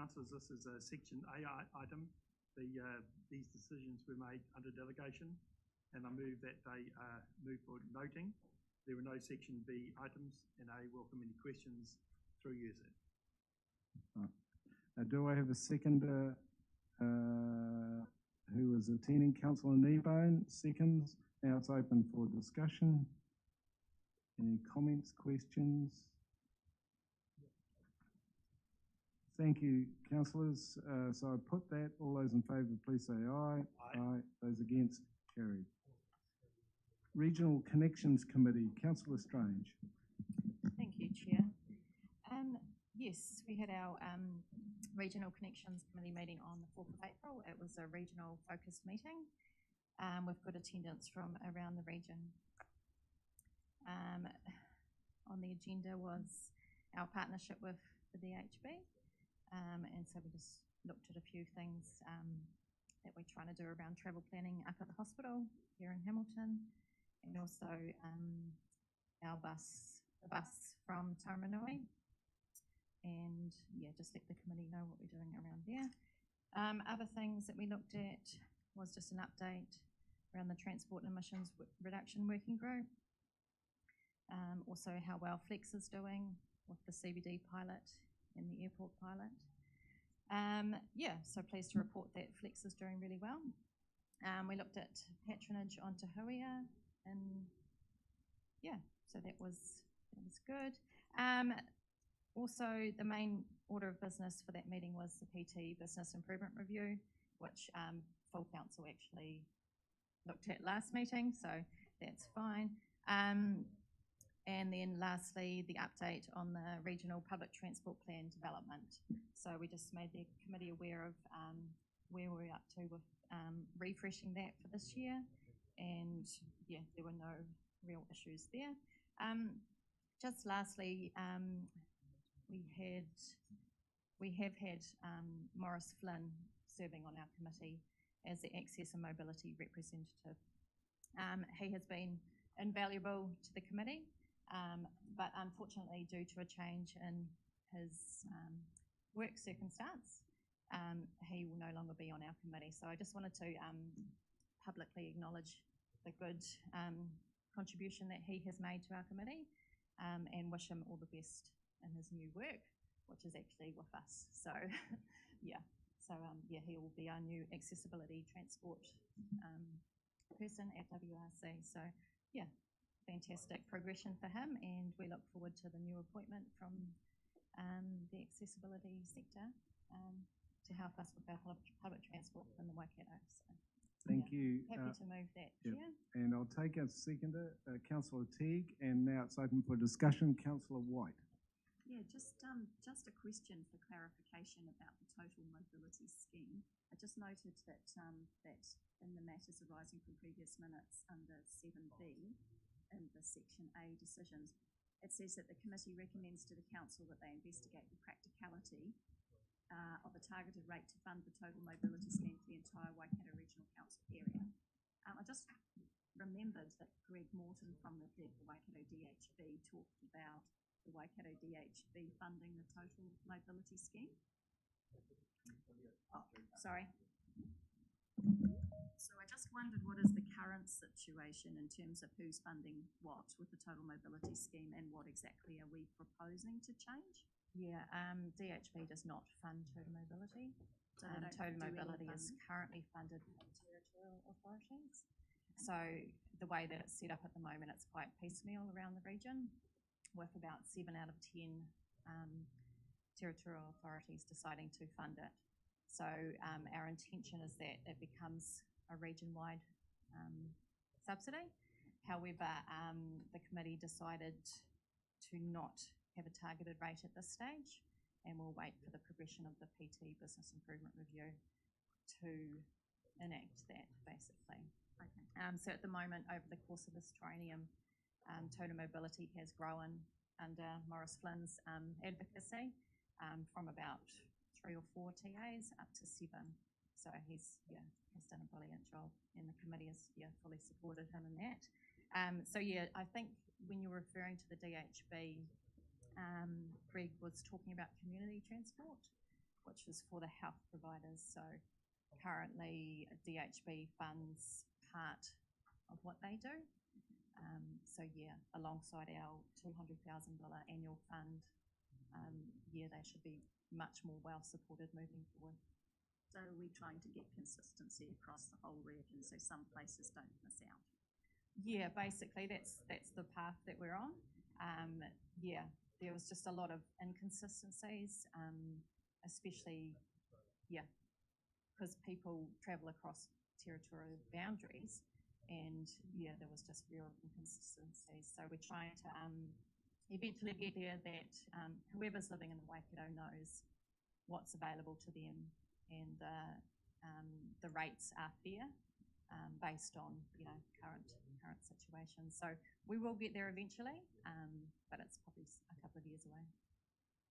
councillors, this is a Section A item. These decisions were made under delegation, and I move that they move for noting. There were no Section B items, and I welcome any questions through you, sir. Do I have a seconder who is attending? Councillor Kneebone, seconds. Now it's open for discussion. Any comments, questions? Thank you, councillors. So I put that. All those in favour, please say aye. Aye. Those against, carried. Regional Connections Committee, Councillor Strange. Thank you, Chair. Yes, we had our Regional Connections Committee meeting on the 4th of April. It was a regional focused meeting with good attendance from around the region. On the agenda was our partnership with the DHB, and so we just looked at a few things that we're trying to do around travel planning up at the hospital here in Hamilton, and also the bus from Tauranui. And yeah, just let the committee know what we're doing around there. Other things that we looked at was just an update around the Transport Emissions Reduction Working Group. Also how well Flex is doing with the CBD pilot and the airport pilot. Yeah, so pleased to report that Flex is doing really well. We looked at patronage on Te Huia, and yeah, so that was good. Also, the main order of business for that meeting was the PT Business Improvement Review, which full council actually looked at last meeting, so that's fine. And then lastly, the update on the Regional Public Transport Plan development. So we just made the committee aware of where we're up to with refreshing that for this year, and yeah, there were no real issues there. Just lastly, we have had Maurice Flynn serving on our committee as the Access and Mobility representative. He has been invaluable to the committee, but unfortunately due to a change in his work circumstance, he will no longer be on our committee. So I just wanted to publicly acknowledge the good contribution that he has made to our committee, and wish him all the best in his new work, which is actually with us. So yeah, yeah, he will be our new accessibility transport person at WRC. So yeah, fantastic progression for him, and we look forward to the new appointment from the accessibility sector to help us with our public transport in the Waikato. So, thank you. Happy to move that, yep. Chair. And I'll take a seconder, Councillor Teague, and now it's open for discussion. Councillor White. Yeah, just a question for clarification about the total mobility scheme. I just noted that that in the matters arising from previous minutes under 7B in the Section A decisions, it says that the committee recommends to the council that they investigate the practicality of a targeted rate to fund the total mobility scheme for the entire Waikato Regional Council area. I just remembered that Greg Morton from the Waikato DHB talked about the Waikato DHB funding the total mobility scheme. Oh, sorry. So I just wondered, what is the current situation in terms of who's funding what with the total mobility scheme, and what exactly are we proposing to change? Yeah, DHB does not fund total mobility. So total mobility is currently funded by territorial authorities. So the way that it's set up at the moment, it's quite piecemeal around the region, with about 7 out of 10 territorial authorities deciding to fund it. So our intention is that it becomes a region-wide subsidy. However, the committee decided to not have a targeted rate at this stage, and we'll wait for the progression of the PT Business Improvement Review to enact that, basically. Okay. So at the moment, over the course of this triennium, total mobility has grown under Maurice Flynn's advocacy from about 3 or 4 TAs up to 7. So he's has done a brilliant job, and the committee has fully supported him in that. So yeah, I think when you're referring to the DHB, Greg was talking about community transport, which is for the health providers. So currently DHB funds part of what they do. So yeah, alongside our $200,000 annual fund, yeah, they should be much more well supported moving forward. So we're trying to get consistency across the whole region so some places don't miss out. Yeah, basically that's the path that we're on. Yeah, there was just a lot of inconsistencies, especially, yeah, because people travel across territorial boundaries, and yeah, there was just real inconsistencies. So we're trying to eventually get there that whoever's living in the Waikato knows what's available to them, and the rates are fair based on current situation. So we will get there eventually, but it's probably a couple of years away.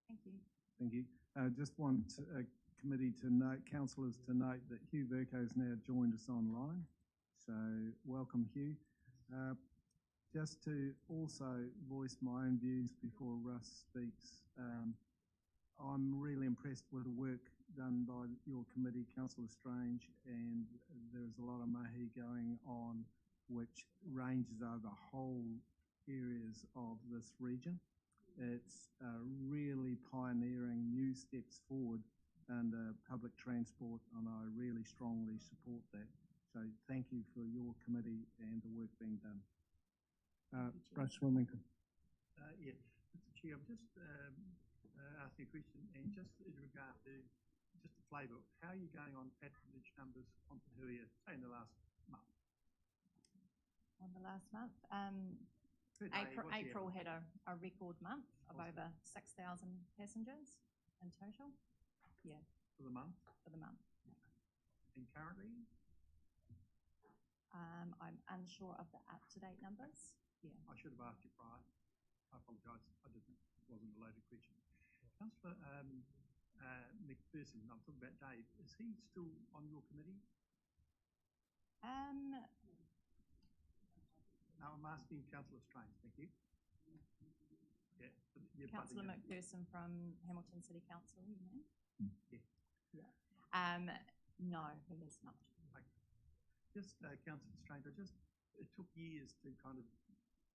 Thank you. Thank you. Just want committee to note, councillors to note that Hugh Verco has now joined us online. So welcome, Hugh. Just to also voice my own views before Russ speaks, I'm really impressed with the work done by your committee, Councillor Strange, and there's a lot of mahi going on which ranges over whole areas of this region. It's really pioneering new steps forward under public transport, and I really strongly support that. So thank you for your committee and the work being done. Russ Wilmington. Yeah, Mr. Chair, I'm just asking a question, and just in regard to just the flavour, how are you going on patronage numbers on Tahuia, say in the last month? On the last month, Per day, April had a record month of over 6,000 passengers in total. Yeah. For the month? For the month. And currently? I'm unsure of the up-to-date numbers. Yeah. I should have asked you prior. I apologise. I didn't. It wasn't a loaded question. Councillor McPherson, I'm talking about Dave. Is he still on your committee? No, I'm asking Councillor Strange. Thank you. Yeah. Councillor McPherson from Hamilton City Council, you know? Yeah. No, he is not. Okay. Just Councillor Strange, it took years to kind of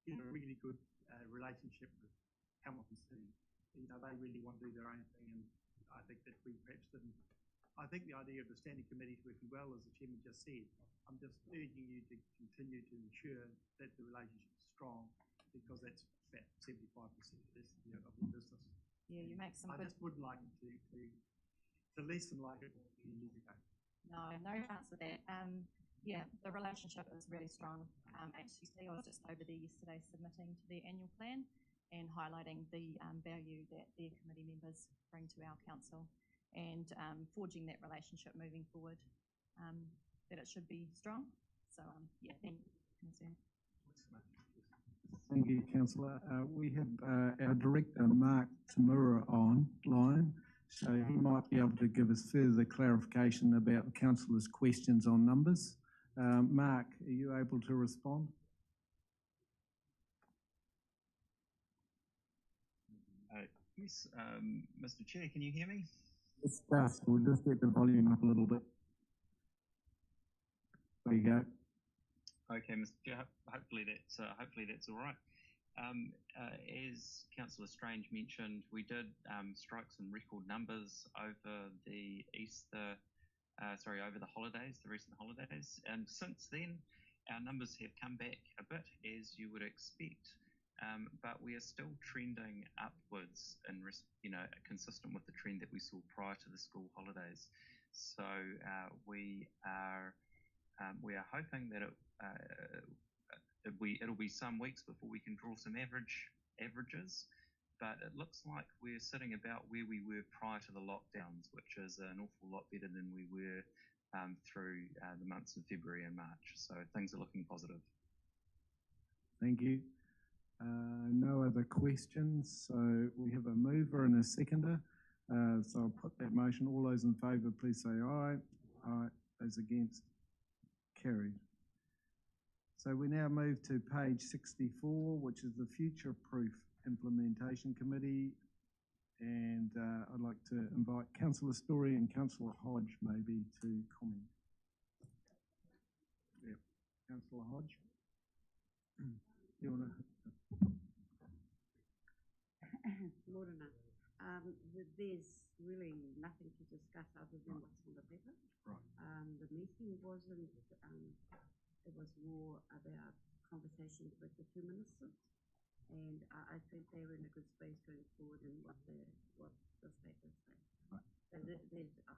get a really good relationship with Hamilton City. They really want to do their own thing, and I think that we perhaps didn't. I think the idea of the standing committees working well, as the chairman just said, I'm just urging you to continue to ensure that the relationship is strong, because that's about 75% of the business. Yeah, you make some. I just would like it to lessen like it was a few years ago. No chance of that. Yeah, the relationship is really strong. HCC, I was just over there yesterday submitting to their annual plan and highlighting the value that their committee members bring to our council, and forging that relationship moving forward, that it should be strong. So yeah, thank you. Thank you, Councillor. We have our Director, Mark Tamura, online, so he might be able to give us further clarification about the Councillor's questions on numbers. Mark, are you able to respond? Yes, Mr. Chair, can you hear me? It's just, we'll just get the volume up a little bit. There you go. Okay, Mr. Chair, hopefully that's all right. As Councillor Strange mentioned, we did strike some record numbers over the over the holidays, the recent holidays, and since then our numbers have come back a bit, as you would expect. But we are still trending upwards and consistent with the trend that we saw prior to the school holidays. So we are hoping that it'll be some weeks before we can draw some averages, but it looks like we're sitting about where we were prior to the lockdowns, which is an awful lot better than we were through the months of February and March. So things are looking positive. Thank you. No other questions, so we have a mover and a seconder. So I'll put that motion. All those in favour, please say aye. Aye. Those against, carried. So we now move to page 64, which is the Future Proof Implementation Committee, And I'd like to invite Councillor Story and Councillor Hodge maybe to comment. Yeah, Councillor Hodge. You want to? Morena. There's really nothing to discuss other than what's on the paper. Right. The meeting wasn't, it was more about conversations with the two ministers, and I think they're in a good space going forward in what the papers say. Right. So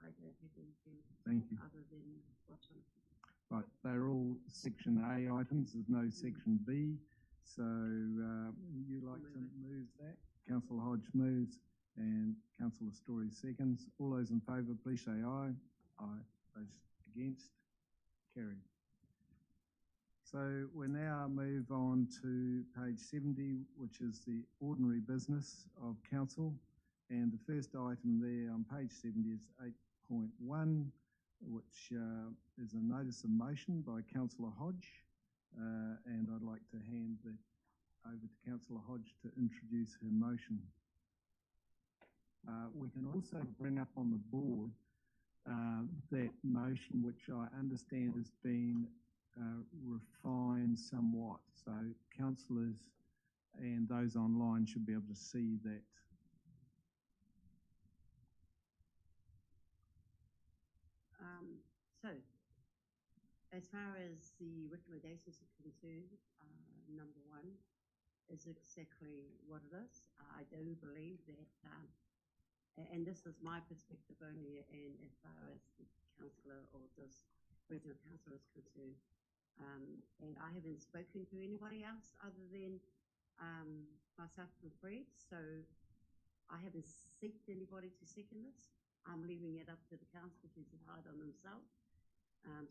I don't have anything Thank you. other than what's on the paper. Right, they're all Section A items. There's no Section B. So you like to move that? Councillor Hodge moves and Councillor Story seconds. All those in favour, please say aye. Aye. Those against? Carried. So we now move on to page 70, which is the ordinary business of council. And the first item there on page 70 is 8.1, which is a notice of motion by Councillor Hodge. And I'd like to hand that over to Councillor Hodge to introduce her motion. We can also bring up on the board that motion, which I understand has been refined somewhat. So councillors and those online should be able to see that. So, as far as the recommendations are concerned, number one is exactly what it is. I do believe that, and this is my perspective only, and as far as the councillor or this regional councillor is concerned, and I haven't spoken to anybody else other than myself and Fred, so I haven't seeked anybody to second this. I'm leaving it up to the council to decide on themselves.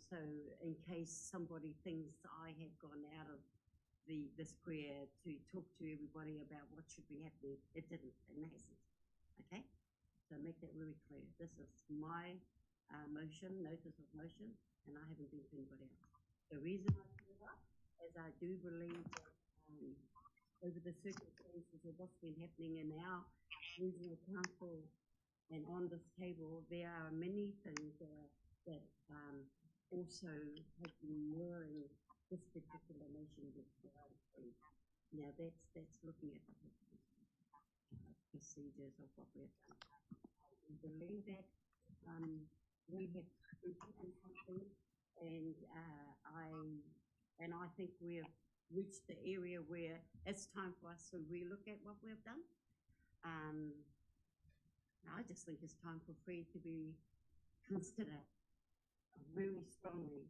So in case somebody thinks I have gone out of the square to talk to everybody about what should be happening, it didn't, it hasn't. Okay? So make that really clear. This is my motion, notice of motion, and I haven't been to anybody else. The reason I put it up is I do believe that over the circumstances of what's been happening in our regional council and on this table, there are many things that also have been mirroring this particular motion with now that's looking at the procedures of what we have done. I believe that we have done something, and I think we have reached the area where it's time for us to relook at what we have done. I just think it's time for Fred to be considered really strongly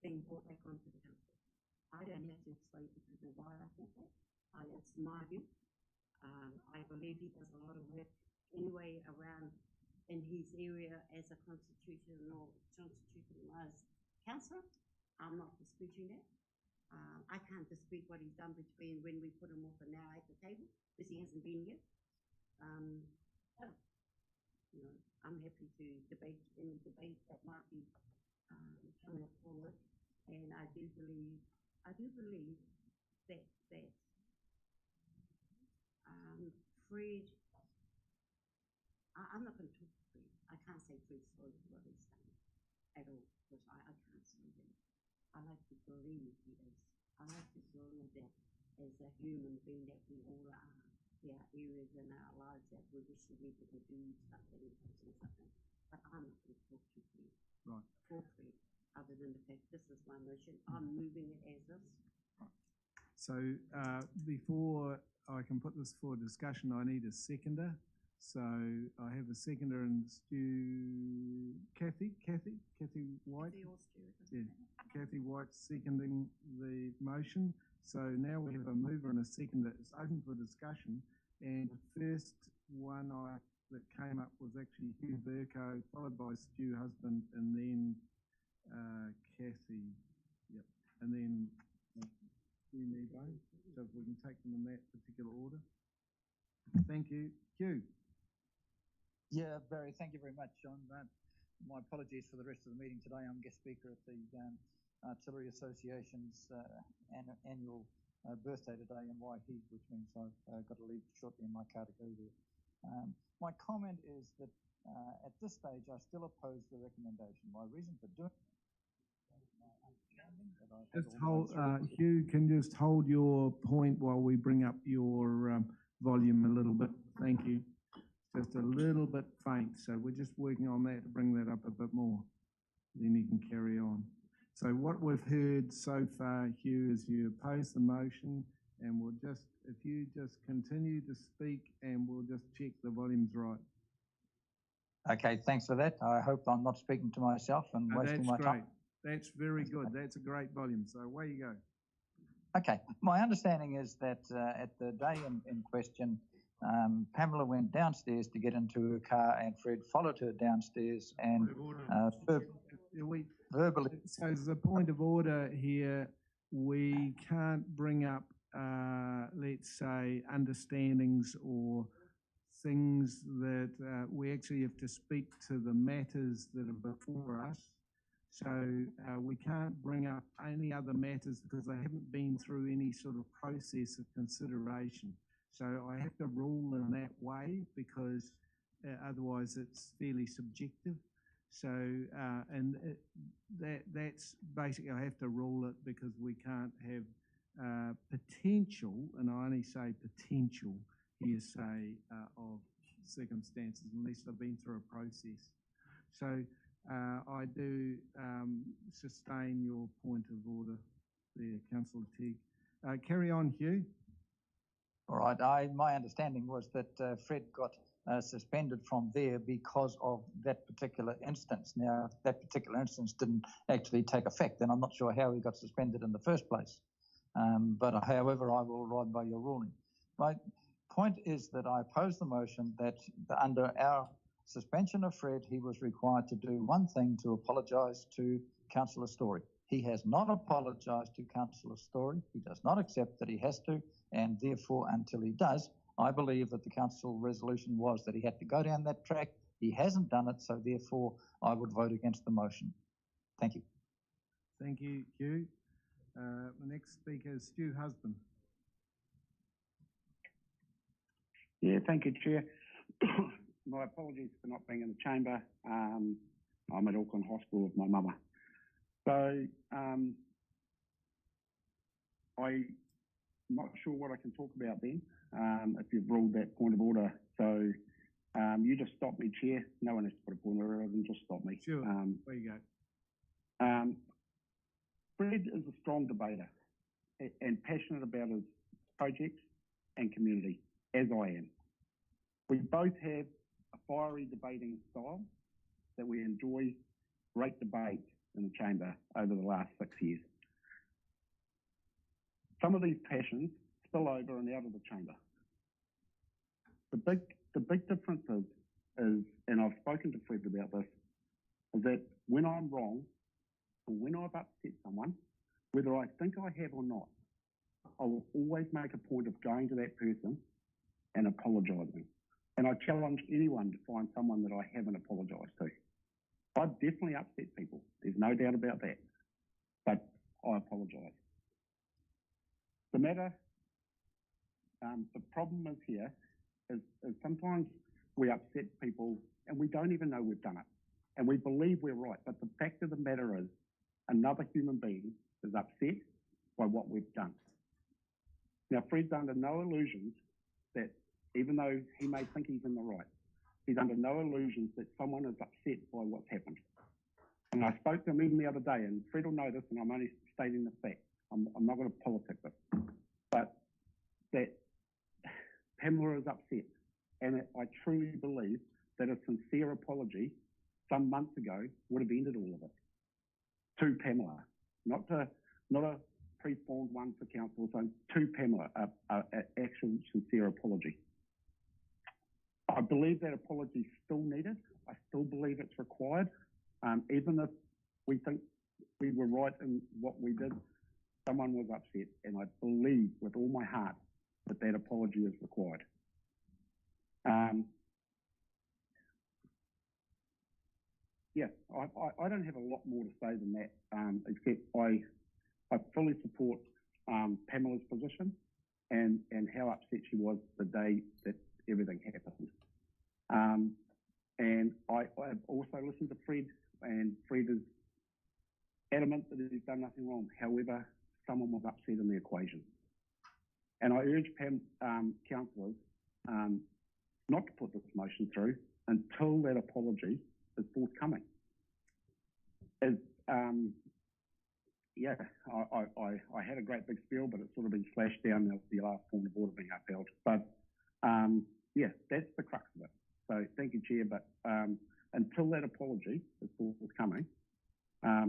being brought back onto the council. I don't have to explain to people why I think that. It's my view. I believe he does a lot of work anyway around in his area as a constitutionalised councillor. I'm not disputing that. I can't dispute what he's done between when we put him off and now at the table because he hasn't been here. So, you know, I'm happy to debate any debate that might be coming forward, and I do believe that Fred. I'm not going to talk to Fred. I can't say Fred's sorry for what he's done at all because I can't see him. I like to believe he is. I like to believe that as a human being that we all are. There are areas in our lives that we wish we could do something, but I'm not going to talk to Fred. Right. For Fred, other than the fact this is my motion. I'm moving it as is. Right. So before I can put this for discussion, I need a seconder. So I have a seconder and Stu, Kathy White. Yeah, Kathy White seconding the motion. So now we have a mover and a seconder. It's open for discussion. And the first one that came up was actually Hugh Burko, followed by Stu Husband, and then Kathy. Yep. And then Hugh Nebo. So if we can take them in that particular order. Thank you. Hugh. Yeah, Barry, thank you very much, John. My apologies for the rest of the meeting today. I'm guest speaker at the Artillery Association's annual birthday today in Waikato, which means I've got to leave shortly in my car to go there. My comment is that at this stage, I still oppose the recommendation. My reason for doing just hold, Hugh, can you just hold your point while we bring up your volume a little bit? Thank you. Just a little bit faint, so we're just working on that to bring that up a bit more. Then you can carry on. So what we've heard so far, Hugh, is you oppose the motion, and we'll just, if you just continue to speak, and we'll just check the volume's right. Okay, thanks for that. I hope I'm not speaking to myself and wasting my time. That's very good. That's a great volume. So away you go. Okay. My understanding is that at the day in question, Pamela went downstairs to get into her car, and Fred followed her downstairs and verbally. So as a point of order here, we can't bring up, let's say, understandings or things that we actually have to speak to the matters that are before us. So we can't bring up any other matters because they haven't been through any sort of process of consideration. So I have to rule in that way because otherwise it's fairly subjective. So that's basically, I have to rule it because we can't have potential, and I only say potential hearsay of circumstances unless they've been through a process. So I do sustain your point of order there, Councillor Teague. Carry on, Hugh. All right. My understanding was that Fred got suspended from there because of that particular instance. Now, if that particular instance didn't actually take effect, then I'm not sure how he got suspended in the first place. But however, I will ride by your ruling. My point is that I oppose the motion that under our suspension of Fred, he was required to do one thing, to apologise to Councillor Story. He has not apologised to Councillor Story. He does not accept that he has to, and therefore, until he does, I believe that the council resolution was that he had to go down that track. He hasn't done it, so therefore, I would vote against the motion. Thank you. Thank you, Hugh. The next speaker is Stu Husband. Yeah, thank you, Chair. My apologies for not being in the chamber. I'm at Auckland Hospital with my mama. So I'm not sure what I can talk about then, if you've ruled that point of order. So you just stop me, Chair. No one has to put a point of order and just stop me. Sure, there you go. Fred is a strong debater and passionate about his projects and community, as I am. We both have a fiery debating style that we enjoy great debate in the chamber over the last 6 years. Some of these passions spill over and out of the chamber. The big difference is, and I've spoken to Fred about this, is that when I'm wrong, or when I've upset someone, whether I think I have or not, I will always make a point of going to that person and apologising. And I challenge anyone to find someone that I haven't apologised to. I've definitely upset people. There's no doubt about that. But I apologise. The matter, the problem is here is sometimes we upset people and we don't even know we've done it. And we believe we're right. But the fact of the matter is another human being is upset by what we've done. Now, Fred's under no illusions that even though he may think he's in the right, he's under no illusions that someone is upset by what's happened. And I spoke to him even the other day, and Fred will know this, and I'm only stating the fact. I'm not going to politic it. But that Pamela is upset. And I truly believe that a sincere apology some months ago would have ended all of it. To Pamela, not a pre-formed one for council, so to Pamela, an actual sincere apology. I believe that apology is still needed. I still believe it's required. Even if we think we were right in what we did, someone was upset, and I believe with all my heart that that apology is required. Yeah, I don't have a lot more to say than that, except I fully support Pamela's position and how upset she was the day that everything happened. And I've also listened to Fred, and Fred is adamant that he's done nothing wrong. However, someone was upset in the equation. And I urge councillors not to put this motion through until that apology is forthcoming. Yeah, I had a great big spiel, but it's sort of been slashed down at the last point of order being upheld. But yeah, that's the crux of it. So thank you, Chair, but until that apology is forthcoming, I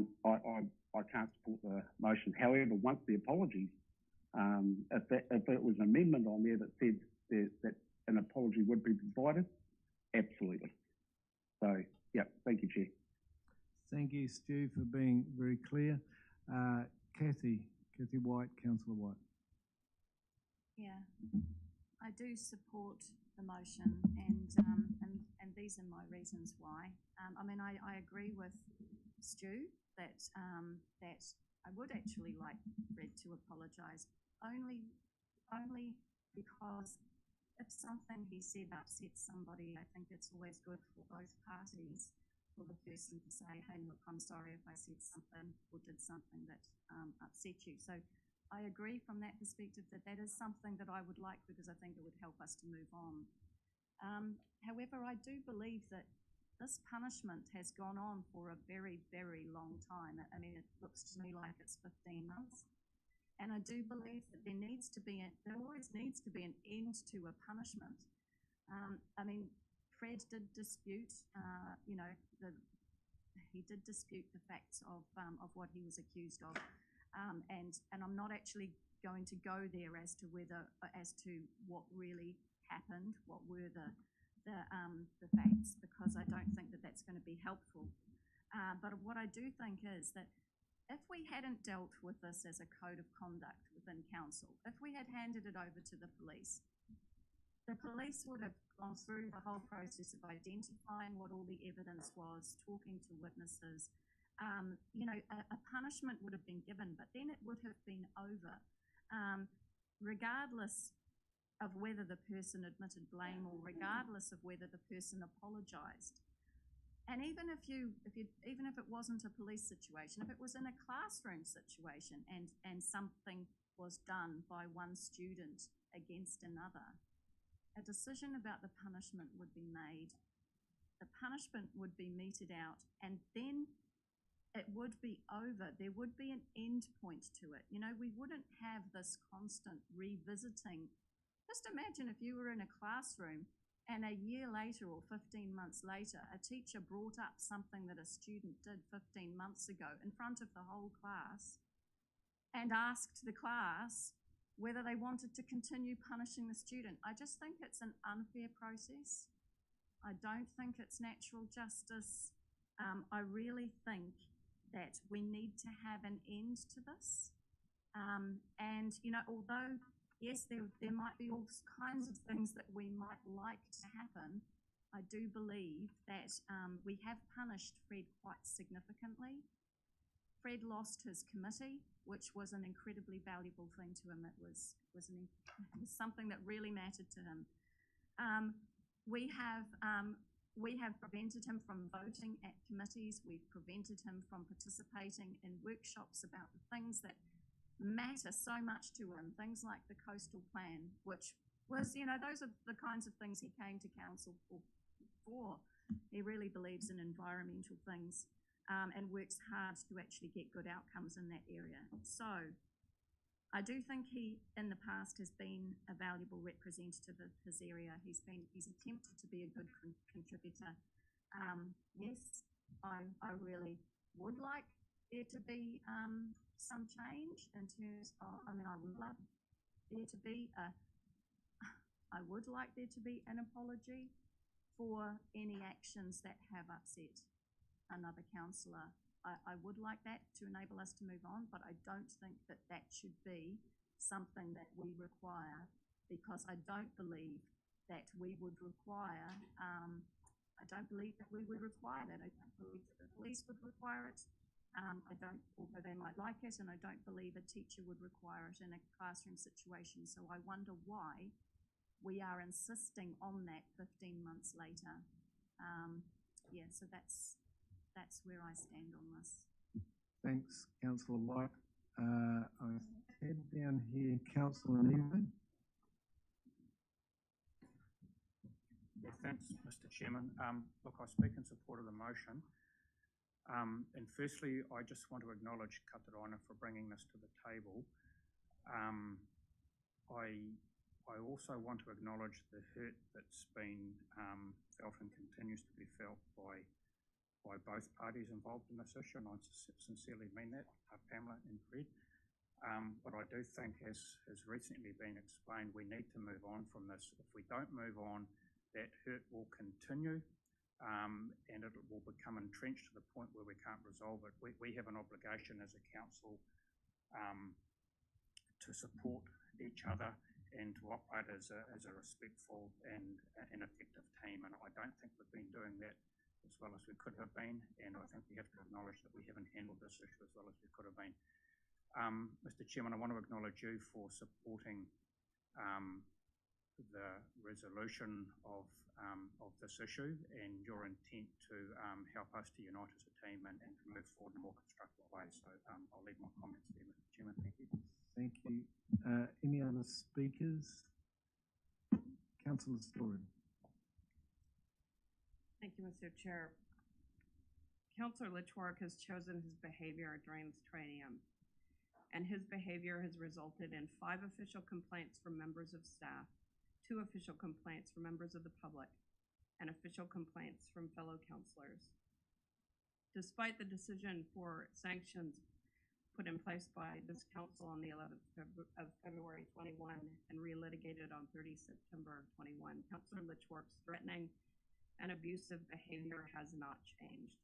can't support the motion. However, once the apologies, if it was an amendment on there that said that an apology would be provided, absolutely. So, yeah, thank you, Chair. Thank you, Stu, for being very clear. Kathy White, Councillor White. Yeah, I do support the motion, and these are my reasons why. I mean, I agree with Stu that that I would actually like Fred to apologise, only because if something he said upsets somebody, I think it's always good for both parties, for the person to say, hey, look, I'm sorry if I said something or did something that upset you. So I agree from that perspective that that is something that I would like, because I think it would help us to move on. However, I do believe that this punishment has gone on for a very, very long time. I mean, it looks to me like it's 15 months. And I do believe that there always needs to be an end to a punishment. I mean, Fred did dispute, he did dispute the facts of what he was accused of. And I'm not actually going to go there as to what really happened, what were the facts, because I don't think that that's going to be helpful. But what I do think is that if we hadn't dealt with this as a code of conduct within council, if we had handed it over to the police would have gone through the whole process of identifying what all the evidence was, talking to witnesses. A punishment would have been given, but then it would have been over, regardless of whether the person admitted blame or regardless of whether the person apologised. And even if it wasn't a police situation, if it was in a classroom situation and something was done by one student against another, a decision about the punishment would be made, the punishment would be meted out, and then it would be over. There would be an end point to it. We wouldn't have this constant revisiting. Just imagine if you were in a classroom and a year later or 15 months later, a teacher brought up something that a student did 15 months ago in front of the whole class and asked the class whether they wanted to continue punishing the student. I just think it's an unfair process. I don't think it's natural justice. I really think that we need to have an end to this. Although yes, there might be all kinds of things that we might like to happen, I do believe that we have punished Fred quite significantly. Fred lost his committee, which was an incredibly valuable thing to him. It was something that really mattered to him. We have prevented him from voting at committees. We've prevented him from participating in workshops about the things that matter so much to him, things like the coastal plan, which was, those are the kinds of things he came to council for. He really believes in environmental things and works hard to actually get good outcomes in that area. So I do think he, in the past, has been a valuable representative of his area. He's attempted to be a good contributor. Yes, I really would like there to be some change in terms of, I would like there to be an apology for any actions that have upset another councillor. I would like that to enable us to move on, but I don't think that that should be something that we require, because I don't believe that we would require, I don't believe that we would require that. I don't believe that the police would require it. Although they might like it, and I don't believe a teacher would require it in a classroom situation. So I wonder why we are insisting on that 15 months later. Yeah, so that's where I stand on this. Thanks, Councillor White. I head down here, Councillor Newman. Yeah, thanks, Mr. Chairman. Look, I speak in support of the motion. And firstly, I just want to acknowledge Katarina for bringing this to the table. I also want to acknowledge the hurt that's been felt and continues to be felt by both parties involved in this issue, and I sincerely mean that, Pamela and Fred. But I do think, as has recently been explained, we need to move on from this. If we don't move on, that hurt will continue, and it will become entrenched to the point where we can't resolve it. We have an obligation as a council to support each other and to operate as a respectful and an effective team. And I don't think we've been doing that as well as we could have been. And I think we have to acknowledge that we haven't handled this issue as well as we could have been. Mr. Chairman, I want to acknowledge you for supporting the resolution of this issue and your intent to help us to unite as a team and to move forward in a more constructive way. So I'll leave my comments there, Mr. Chairman. Thank you. Thank you. Any other speakers? Councillor Story. Thank you, Mr. Chair. Councillor Litchwork has chosen his behavior during this training, and his behavior has resulted in 5 official complaints from members of staff, 2 official complaints from members of the public, and official complaints from fellow councillors. Despite the decision for sanctions put in place by this council on the 11th of February 21 and relitigated on 30 September 21, Councillor Litchwork's threatening and abusive behavior has not changed.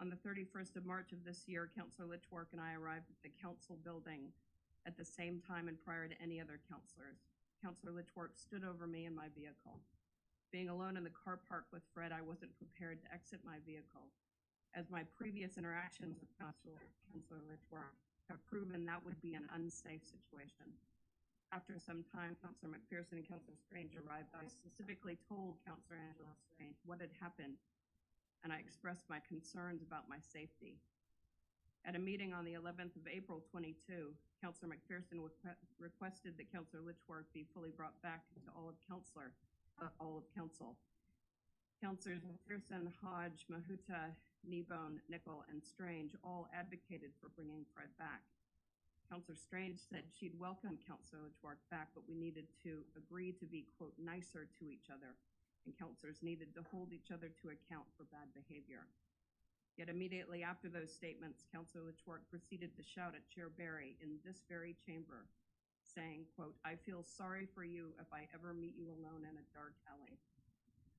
On the 31st of March of this year, Councillor Litchwork and I arrived at the council building at the same time and prior to any other councillors. Councillor Litchwork stood over me in my vehicle. Being alone in the car park with Fred, I wasn't prepared to exit my vehicle, as my previous interactions with Councillor Litchwork have proven that would be an unsafe situation. After some time, Councillor McPherson and Councillor Strange arrived. I specifically told Councillor Angela Strange what had happened, and I expressed my concerns about my safety. At a meeting on the 11th of April 22, Councillor McPherson requested that Councillor Litchwork be fully brought back to all of council. Councillors McPherson, Hodge, Mahuta, Kneebone, Nickel, and Strange all advocated for bringing Fred back. Councillor Strange said she'd welcome Councillor Litchwork back, but we needed to agree to be, quote, nicer to each other, and councillors needed to hold each other to account for bad behavior. Yet immediately after those statements, Councillor Litchwork proceeded to shout at Chair Barry in this very chamber, saying, quote, I feel sorry for you if I ever meet you alone in a dark alley.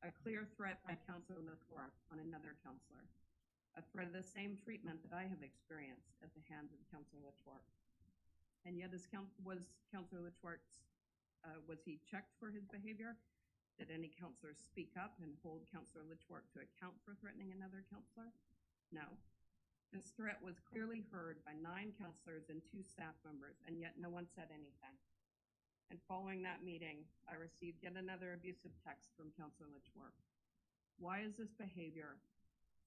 A clear threat by Councillor Litchwork on another councillor. A threat of the same treatment that I have experienced at the hands of Councillor Litchwork. And yet, was Councillor Litchwork's, was he checked for his behavior? Did any councillor speak up and hold Councillor Litchwork to account for threatening another councillor? No. This threat was clearly heard by 9 councillors and 2 staff members, and yet no one said anything. And following that meeting, I received yet another abusive text from Councillor Litchwork. Why is this behavior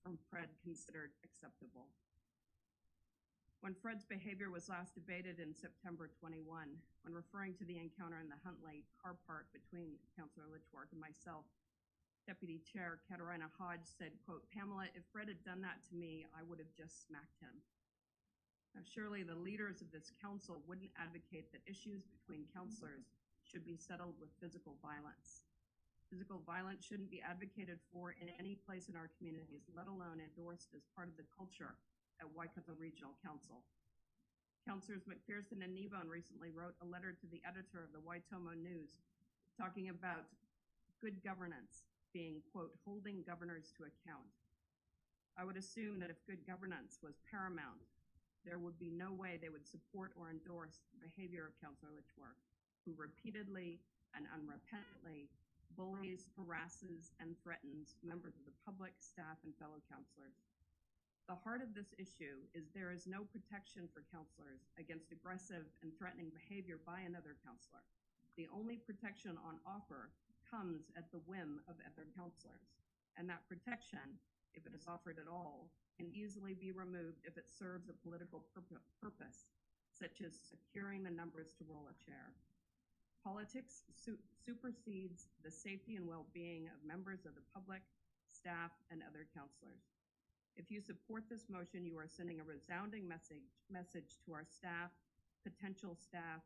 from Fred considered acceptable? When Fred's behavior was last debated in September 21, when referring to the encounter in the Huntley car park between Councillor Litchwork and myself, Deputy Chair Katarina Hodge said, quote, Pamela, if Fred had done that to me, I would have just smacked him. Now, surely the leaders of this council wouldn't advocate that issues between councillors should be settled with physical violence. Physical violence shouldn't be advocated for in any place in our communities, let alone endorsed as part of the culture at Waikato Regional Council. Councillors McPherson and Kneebone recently wrote a letter to the editor of the Waitomo News talking about good governance being, quote, holding governors to account. I would assume that if good governance was paramount, there would be no way they would support or endorse the behavior of Councillor Litchwork, who repeatedly and unrepentantly bullies, harasses, and threatens members of the public, staff, and fellow councillors. The heart of this issue is there is no protection for councillors against aggressive and threatening behavior by another councillor. the only protection on offer comes at the whim of other councillors, and that protection, if it is offered at all, can easily be removed if it serves a political purpose, such as securing the numbers to roll a chair. Politics supersedes the safety and well-being of members of the public, staff, and other councillors. If you support this motion, you are sending a resounding message to our staff, potential staff,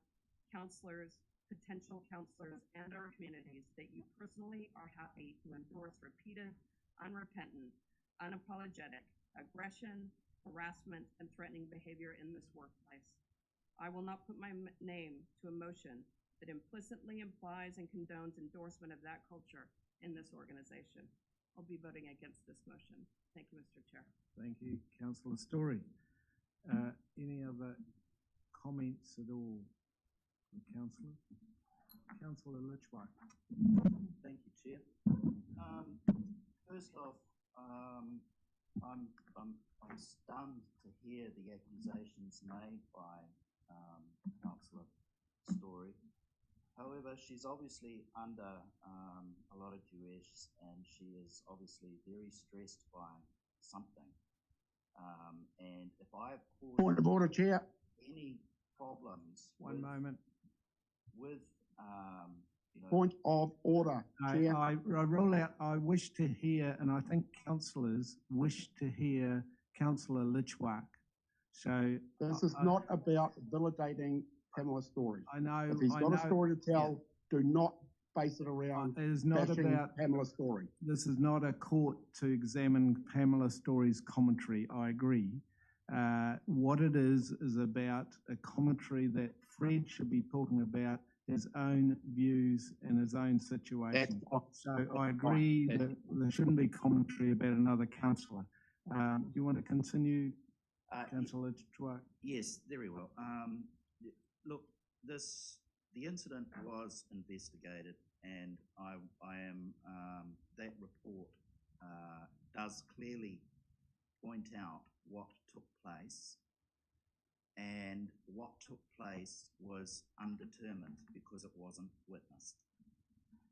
councillors, potential councillors, and our communities that you personally are happy to endorse repeated, unrepentant, unapologetic aggression, harassment, and threatening behavior in this workplace. I will not put my name to a motion that implicitly implies and condones endorsement of that culture in this organization. I'll be voting against this motion. Thank you, Mr. Chair. Thank you, Councillor Story. Any other comments at all from councillors? Councillor Litchfield. Thank you, Chair. First off, I'm stunned to hear the accusations made by Councillor Story. However, she's obviously under a lot of duress, and she is obviously very stressed by something. And if I've caused Point of order, Chair. any problems One moment. with Point of order, Chair. I roll out, I wish to hear, and I think councillors wish to hear Councillor Litchfield. So This is not about validating Pamela Story. I know. If he's got a story to tell, do not base it around It is not bashing about Pamela Story. This is not a court to examine Pamela Story's commentary. I agree. What it is about a commentary that Fred should be talking about his own views and his own situation. So I agree that there shouldn't be commentary about another councillor. Do you want to continue, Councillor Litchfield? Yes, very well. Look, the incident was investigated, and I am that report does clearly point out what took place, and what took place was undetermined because it wasn't witnessed.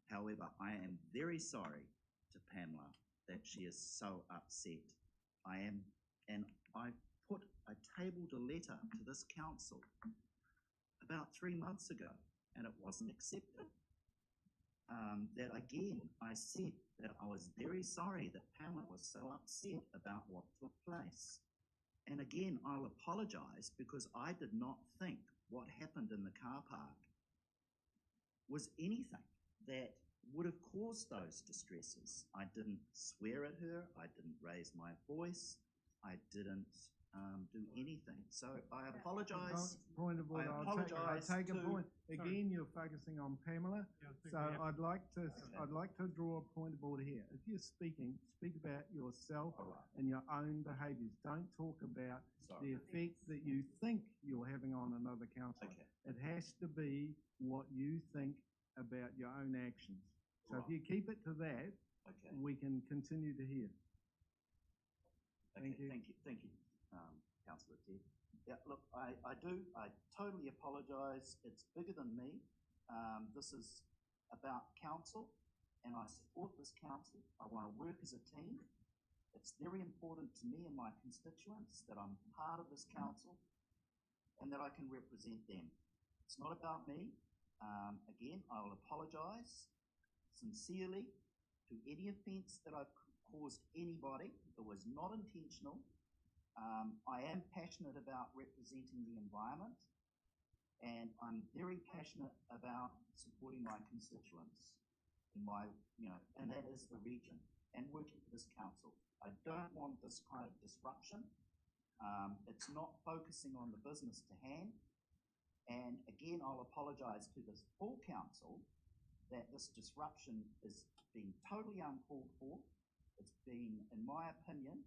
However, I am very sorry to Pamela that she is so upset. And I put a tabled a letter to this council about 3 months ago, and it wasn't accepted. That again, I said that I was very sorry that Pamela was so upset about what took place. And again, I'll apologise because I did not think what happened in the car park was anything that would have caused those distresses. I didn't swear at her, I didn't raise my voice, I didn't do anything. So I apologise. Point of order. I'll take a point. Again, you're focusing on Pamela. So I'd like to draw a point of order here. If you're speaking, speak about yourself and your own behaviours. Don't talk about the effect that you think you're having on another councillor. It has to be what you think about your own actions. So if you keep it to that, we can continue to hear. Thank you. Thank you, Councillor Ted. Yeah, look, I totally apologise. It's bigger than me. This is about council, and I support this council. I want to work as a team. It's very important to me and my constituents that I'm part of this council and that I can represent them. It's not about me. Again, I will apologise sincerely to any offence that I've caused anybody. It was not intentional. I am passionate about representing the environment, and I'm very passionate about supporting my constituents in my, and that is the region, and working for this council. I don't want this kind of disruption. It's not focusing on the business to hand. And again, I'll apologise to this full council that this disruption is being totally uncalled for. It's been, in my opinion,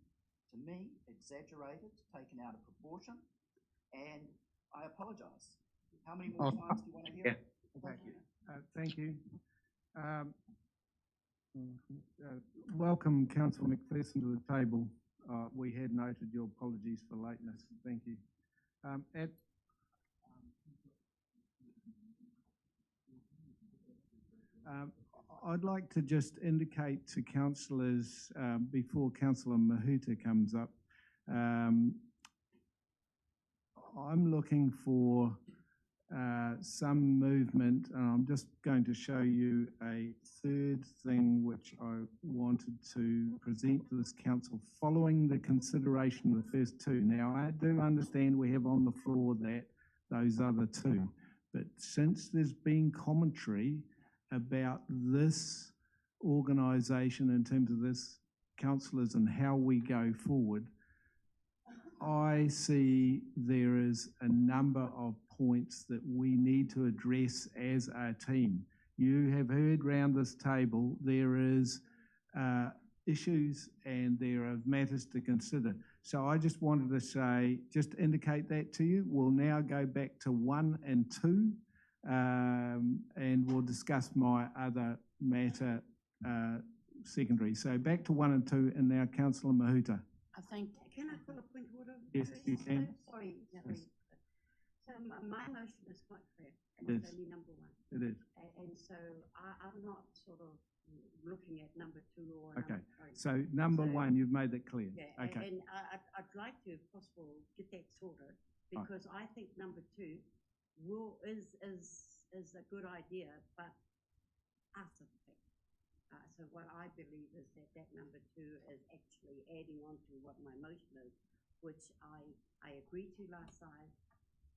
to me, exaggerated, taken out of proportion, and I apologise. How many more times do you want to hear it? Thank you. Thank you. Welcome, Councillor McPherson, to the table. We had noted your apologies for lateness. Thank you. I'd like to just indicate to councillors, before Councillor Mahuta comes up, I'm looking for some movement, and I'm just going to show you a third thing which I wanted to present to this council following the consideration of the first two. Now, I do understand we have on the floor that those other two, but since there's been commentary about this organisation in terms of this councillors and how we go forward, I see there is a number of points that we need to address as a team. You have heard round this table there is issues and there are matters to consider. So I just wanted to say, just indicate that to you. We'll now go back to 1 and 2, and we'll discuss my other matter secondary. So back to 1 and 2, and now Councillor Mahuta. I think, can I call a point of order? Yes, you can. Sorry. Yes. So my motion is quite clear, and Yes. it's only number 1. It is. And so I'm not sort of looking at number 2 or Okay. number 3. So number 1, you've made that clear. Yeah, Okay. and I'd like to, if possible, get that sorted, because I think number 2 is a good idea, but after the fact. So what I believe is that number 2 is actually adding on to what my motion is, which I agreed to last night,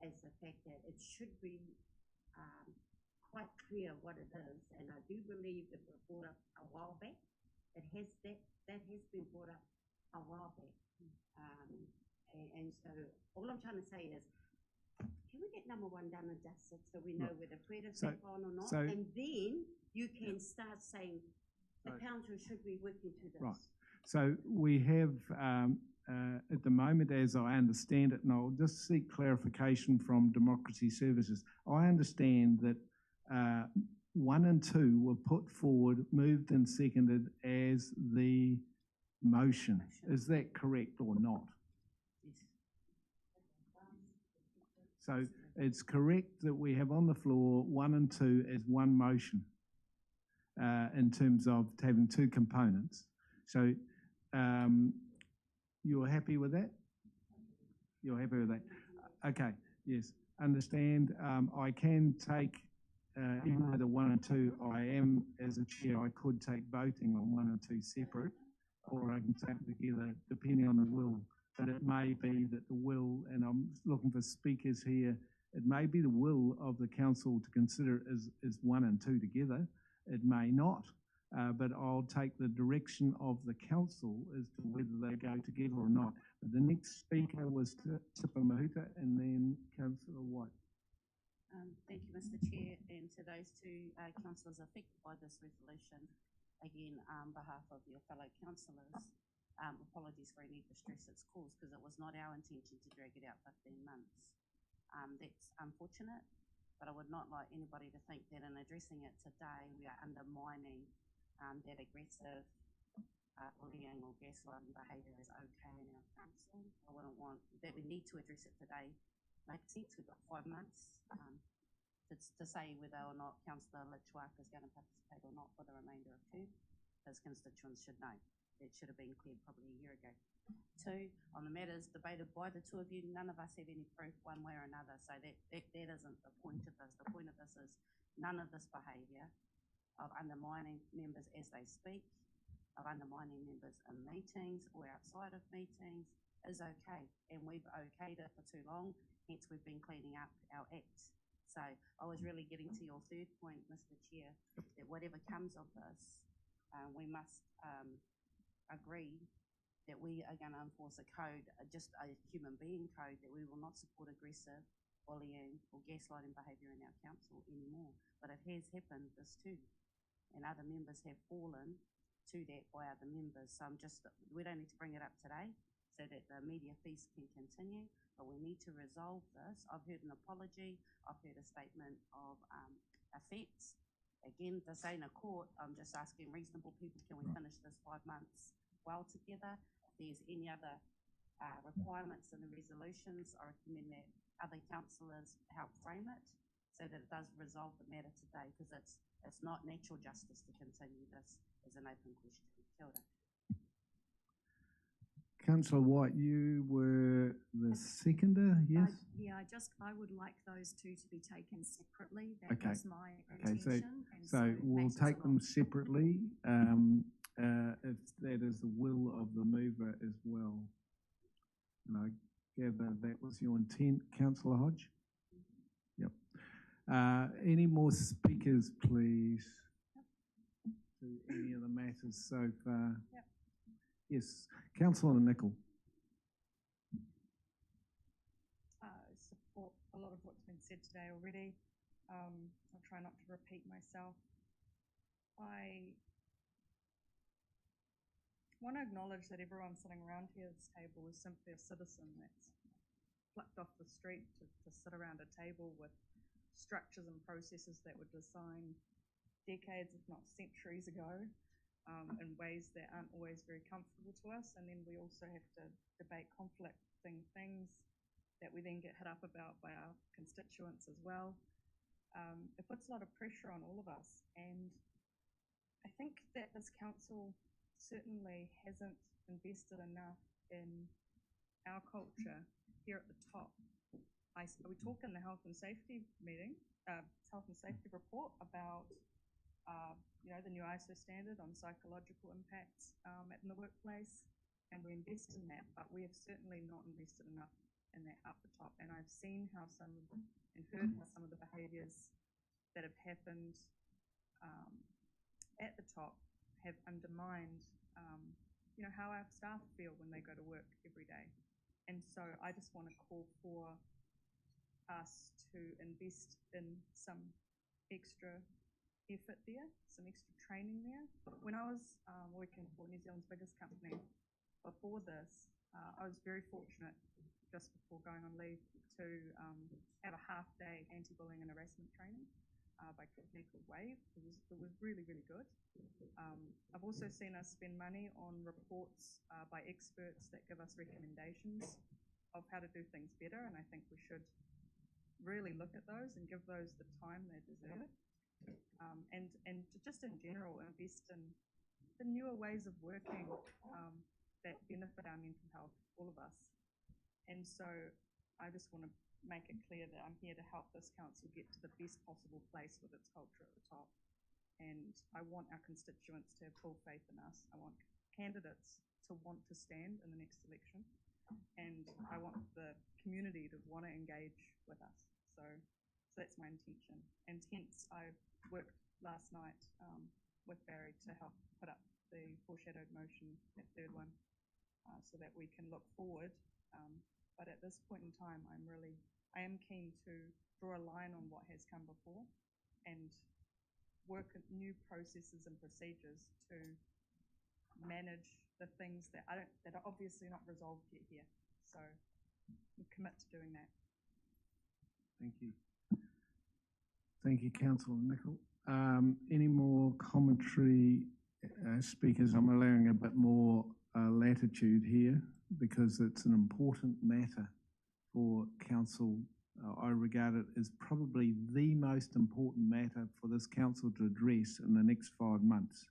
as the fact that it should be quite clear what it is, and I do believe it was brought up a while back. That has been brought up a while back, and so all I'm trying to say is, can we get number 1 done and dusted so we know whether Fred is back on or not, and then you can start saying the council should be working to this. Right. So we have, at the moment, as I understand it, and I'll just seek clarification from Democracy Services, I understand that 1 and 2 were put forward, moved and seconded as the motion. Is that correct or not? Yes. So it's correct that we have on the floor 1 and 2 as one motion in terms of having 2 components. So you're happy with that? You're happy with that? Okay, yes, understand. I can take, even though the 1 and 2, I am, as a chair, I could take voting on 1 and 2 separate, or I can take them together depending on the will. But it may be that the will, and I'm looking for speakers here, it may be the will of the council to consider as 1 and 2 together. It may not, but I'll take the direction of the council as to whether they go together or not. But the next speaker was Tipa Mahuta and then Councillor White. Thank you, Mr. Chair, and to those 2 councillors affected by this resolution, again, on behalf of your fellow councillors, apologies for any distress it's caused, because it was not our intention to drag it out 15 months. That's unfortunate, but I would not like anybody to think that in addressing it today, we are undermining that aggressive bullying or gaslighting behaviour is okay in our council. I wouldn't want that. We need to address it today. Makes sense. We've got 5 months to say whether or not Councillor Litchwark is going to participate or not for the remainder of term. His constituents should know. It should have been cleared probably a year ago. 2, on the matters debated by the 2 of you, none of us have any proof one way or another, so that isn't the point of this. The point of this is none of this behaviour of undermining members as they speak, of undermining members in meetings or outside of meetings is okay, and we've okayed it for too long, hence we've been cleaning up our act. So I was really getting to your 3rd point, Mr. Chair, that whatever comes of this, we must agree that we are going to enforce a code, just a human being code, that we will not support aggressive bullying or gaslighting behaviour in our council anymore. But it has happened, this too, and other members have fallen to that by other members. So we don't need to bring it up today so that the media feast can continue, but we need to resolve this. I've heard an apology, I've heard a statement of offence. Again, this ain't a court. I'm just asking reasonable people, can we finish this 5 months well together? If there's any other requirements in the resolutions, I recommend that other councillors help frame it so so that it does resolve the matter today, because it's not natural justice to continue this as an open question. Kia ora. Councillor White, you were the seconder, yes? I would like those two to be taken separately. That Okay. was my Okay, intention. and so it we'll matters take a them lot. separately, if that is the will of the mover as well. And I gather that was your intent, Councillor Hodge? Yep. Any more speakers, please, to any of the matters so far? Yep. Yes, Councillor Nicol. Support a lot of what's been said today already. I'll try not to repeat myself. I want to acknowledge that everyone sitting around here at this table is simply a citizen that's plucked off the street to sit around a table with structures and processes that were designed decades, if not centuries ago, in ways that aren't always very comfortable to us. And then we also have to debate conflicting things that we then get hit up about by our constituents as well. It puts a lot of pressure on all of us. And I think that this council certainly hasn't invested enough in our culture here at the top. We talk in the health and safety meeting, health and safety report about the new ISO standard on psychological impacts in the workplace, and we invest in that, but we have certainly not invested enough in that up the top. And I've seen how and heard how some of the behaviours that have happened at the top have undermined, how our staff feel when they go to work every day. And so I just want to call for us to invest in some extra effort there, some extra training there. When I was working for New Zealand's biggest company before this, I was very fortunate just before going on leave to have a half-day anti-bullying and harassment training by a company called Wave. It was really, really good. I've also seen us spend money on reports by experts that give us recommendations of how to do things better, and I think we should really look at those and give those the time they deserve. And just in general, invest in the newer ways of working that benefit our mental health, all of us. And so I just want to make it clear that I'm here to help this council get to the best possible place with its culture at the top. And I want our constituents to have full faith in us. I want candidates to want to stand in the next election. And I want the community to want to engage with us. So that's my intention. And hence, I worked last night with Barry to help put up the foreshadowed motion, that third one, so that we can look forward. But at this point in time, I am keen to draw a line on what has come before and work at new processes and procedures to manage the things that are obviously not resolved yet here. So we commit to doing that. Thank you. Thank you, Councillor Nicol. Any more commentary speakers? I'm allowing a bit more latitude here because it's an important matter for council. I regard it as probably the most important matter for this council to address in the next 5 months.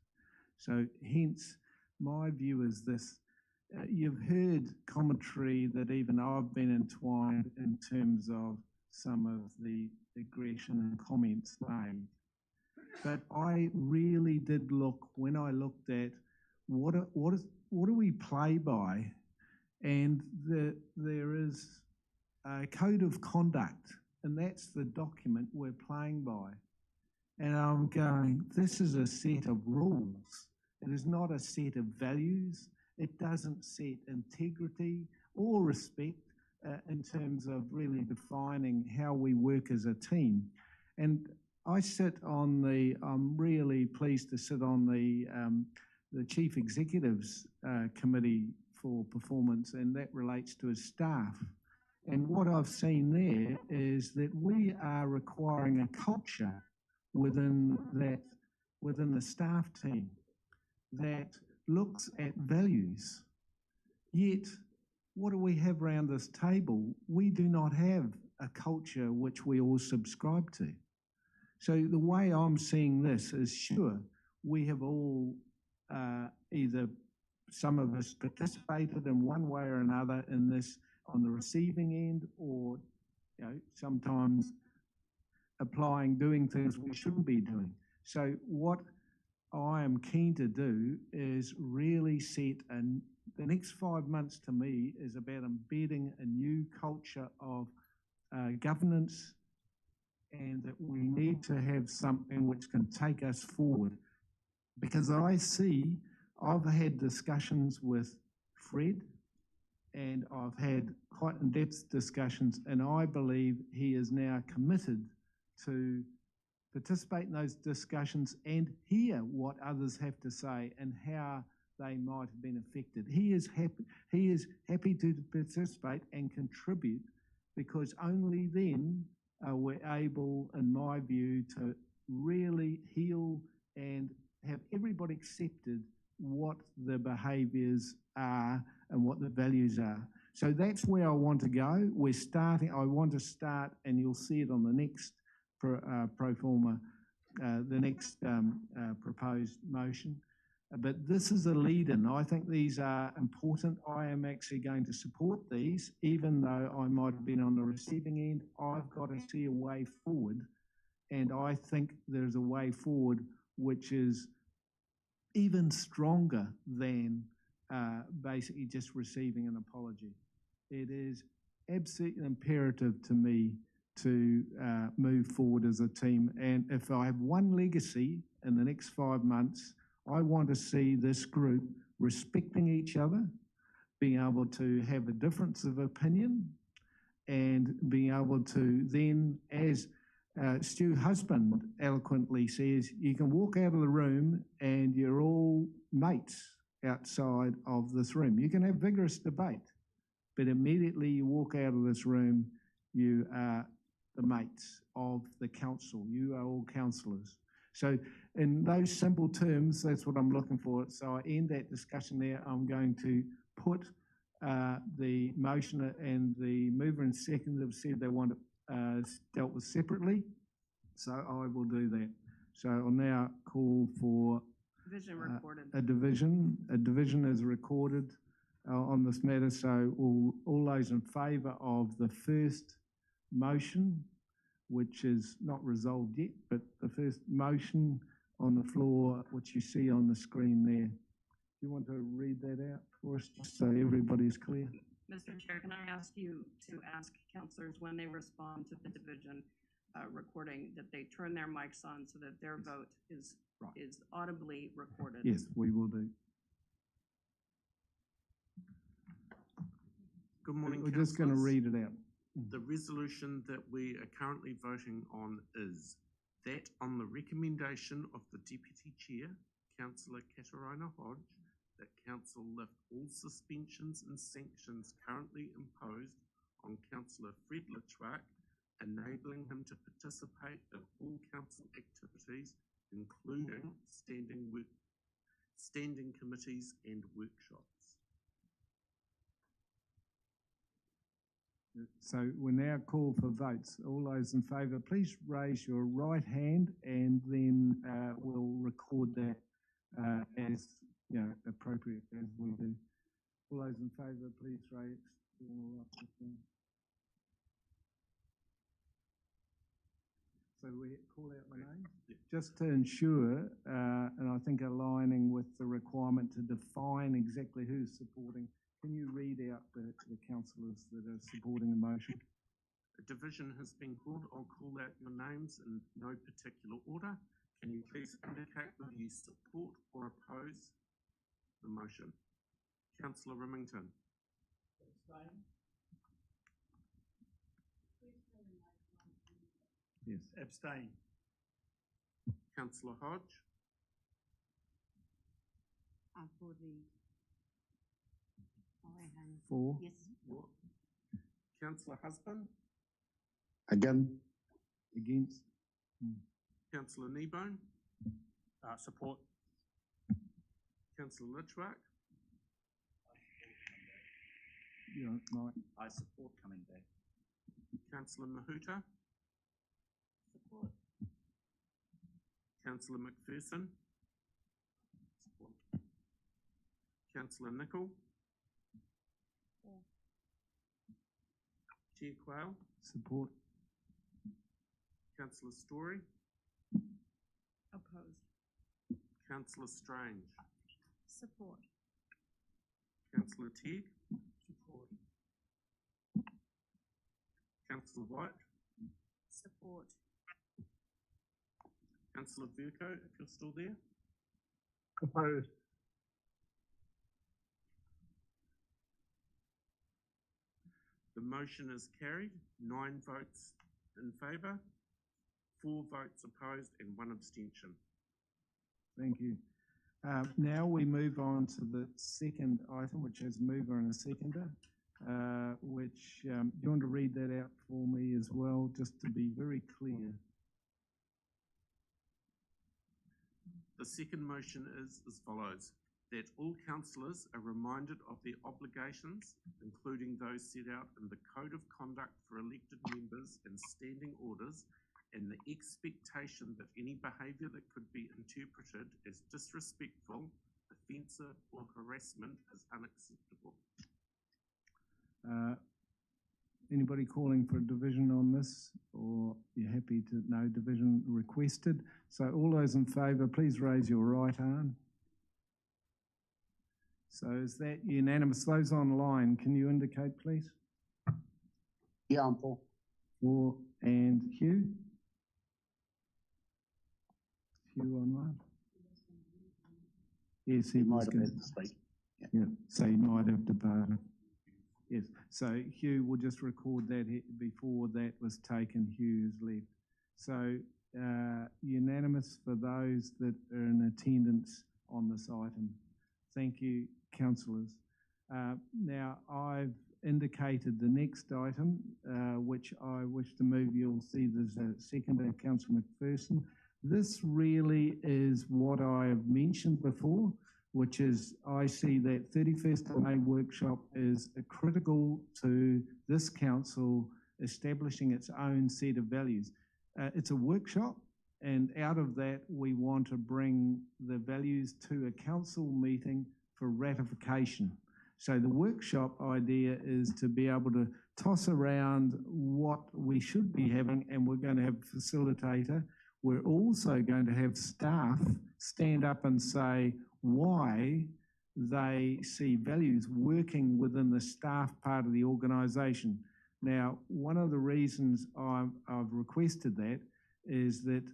So hence, my view is this. You've heard commentary that even I've been entwined in terms of some of the aggression and comments made. But I really did look, when I looked at what do we play by, and there is a code of conduct, and that's the document we're playing by. And I'm going, this is a set of rules. It is not a set of values. It doesn't set integrity or respect in terms of really defining how we work as a team. And I'm really pleased to sit on the Chief Executive's Committee for Performance, and that relates to his staff. And what I've seen there is that we are requiring a culture within the staff team that looks at values. Yet, what do we have around this table? We do not have a culture which we all subscribe to. So the way I'm seeing this is, sure, we have all either some of us participated in one way or another in this on the receiving end, or sometimes doing things we shouldn't be doing. So what I am keen to do is really set the next 5 months to me is about embedding a new culture of governance, and that we need to have something which can take us forward. Because I've had discussions with Fred, and I've had quite in-depth discussions, and I believe he is now committed to participate in those discussions and hear what others have to say and how they might have been affected. He is happy to participate and contribute, because only then are we able, in my view, to really heal and have everybody accepted what the behaviours are and what the values are. So that's where I want to go. I want to start, and you'll see it on the next pro forma, the next proposed motion. But this is a lead-in. I think these are important. I am actually going to support these, even though I might have been on the receiving end. I've got to see a way forward, and I think there's a way forward which is even stronger than basically just receiving an apology. It is absolutely imperative to me to move forward as a team. And if I have one legacy in the next 5 months, I want to see this group respecting each other, being able to have a difference of opinion, and being able to then, as Stu's husband eloquently says, you can walk out of the room and you're all mates outside of this room. You can have vigorous debate, but immediately you walk out of this room, you are the mates of the council. You are all councillors. So in those simple terms, that's what I'm looking for. So I end that discussion there. I'm going to put the motion, and the mover and seconder have said they want it dealt with separately. So I will do that. So I'll now call for Division recorded. A division is recorded on this matter. So all those in favour of the first motion, which is not resolved yet, but the first motion on the floor, which you see on the screen there. Do you want to read that out for us, just so everybody's clear? Mr. Chair, can I ask you to ask councillors when they respond to the division recording that they turn their mics on so that their vote is audibly recorded? Yes, we will do. Good morning, We're just going to read it out. The resolution that we are currently voting on is that on the recommendation of the Deputy Chair, Councillor Katarina Hodge, that Council lift all suspensions and sanctions currently imposed on Councillor Fred Litchfield, enabling him to participate in all Council activities, including standing committees and workshops. So we now call for votes. All those in favour, please raise your right hand, and then we'll record that as appropriate as we do. All those in favour, please raise your right hand. So we call out the names, just to ensure, and I think aligning with the requirement to define exactly who's supporting. Can you read out the councillors that are supporting the motion? A division has been called. I'll call out your names in no particular order. Can you please indicate whether you support or oppose the motion? Councillor Remington. Abstain. Yes. Abstain. Councillor Hodge. For the... For? Yes. For. Councillor Husband. Again. Against? Councillor Kneebone. Support. Councillor Litchfield. Yeah, Mike. I support coming back. Councillor Mahuta. Support. Councillor McPherson. Support. Councillor Nicol. Chair Quayle. Support. Councillor Story. Opposed. Councillor Strange. Support. Councillor Teague. Support. Councillor White. Support. Councillor Burko, if you're still there. Opposed. The motion is carried. 9 votes in favour, 4 votes opposed and 1 abstention. Thank you. Now we move on to the second item, which has a mover and a seconder, which, do you want to read that out for me as well, just to be very clear? The second motion is as follows: that all councillors are reminded of their obligations, including those set out in the Code of Conduct for elected members and standing orders, and the expectation that any behaviour that could be interpreted as disrespectful, offensive or harassment is unacceptable. Anybody calling for a division on this, or you're happy to no division requested? So all those in favour, please raise your right hand. So is that unanimous? Those online, can you indicate, please? Yeah, I'm for. For and Hugh? Hugh online? Yes, he might was have going had to speak. Yeah, so he might have departed. Yes, so Hugh, we'll just record that before that was taken, Hugh's left. So unanimous for those that are in attendance on this item. Thank you, councillors. Now, I've indicated the next item, which I wish to move. You'll see there's a seconder, Councillor McPherson. This really is what I have mentioned before, which is I see that 31st of May workshop is critical to this council establishing its own set of values. It's a workshop, and out of that we want to bring the values to a council meeting for ratification. So the workshop idea is to be able to toss around what we should be having, and we're going to have a facilitator. We're also going to have staff stand up and say why they see values working within the staff part of the organisation. Now, one of the reasons I've requested that is that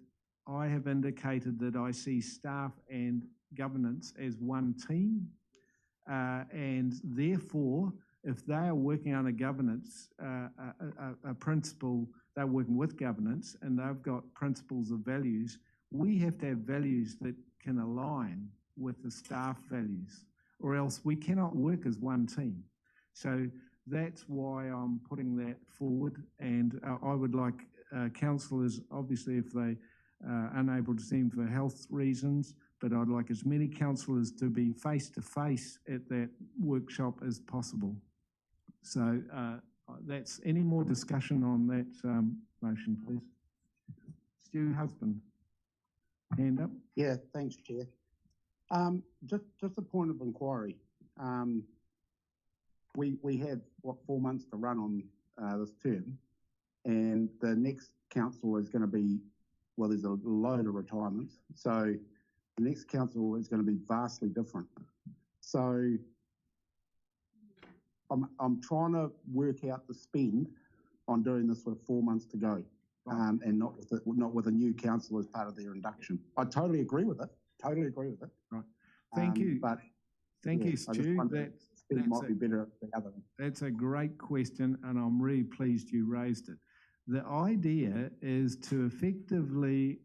I have indicated that I see staff and governance as one team, and therefore, if they are working on a governance, a principle, they're working with governance, and they've got principles of values, we have to have values that can align with the staff values, or else we cannot work as one team. So that's why I'm putting that forward, and I would like councillors, obviously if they are unable to see him for health reasons, but I'd like as many councillors to be face-to-face at that workshop as possible. So that's, any more discussion on that motion, please? Stu Husband, hand up. Yeah, thanks, Chair. Just a point of inquiry. We have, 4 months to run on this term, and the next council is going to be, well, there's a load of retirements, so the next council is going to be vastly different. So I'm trying to work out the spend on doing this with 4 months to go, and not with a new council as part of their induction. I totally agree with it. Totally agree with it. Right. Thank you. But thank you, Stu. Might be better at the other. That's a great question, and I'm really pleased you raised it. The idea is to effectively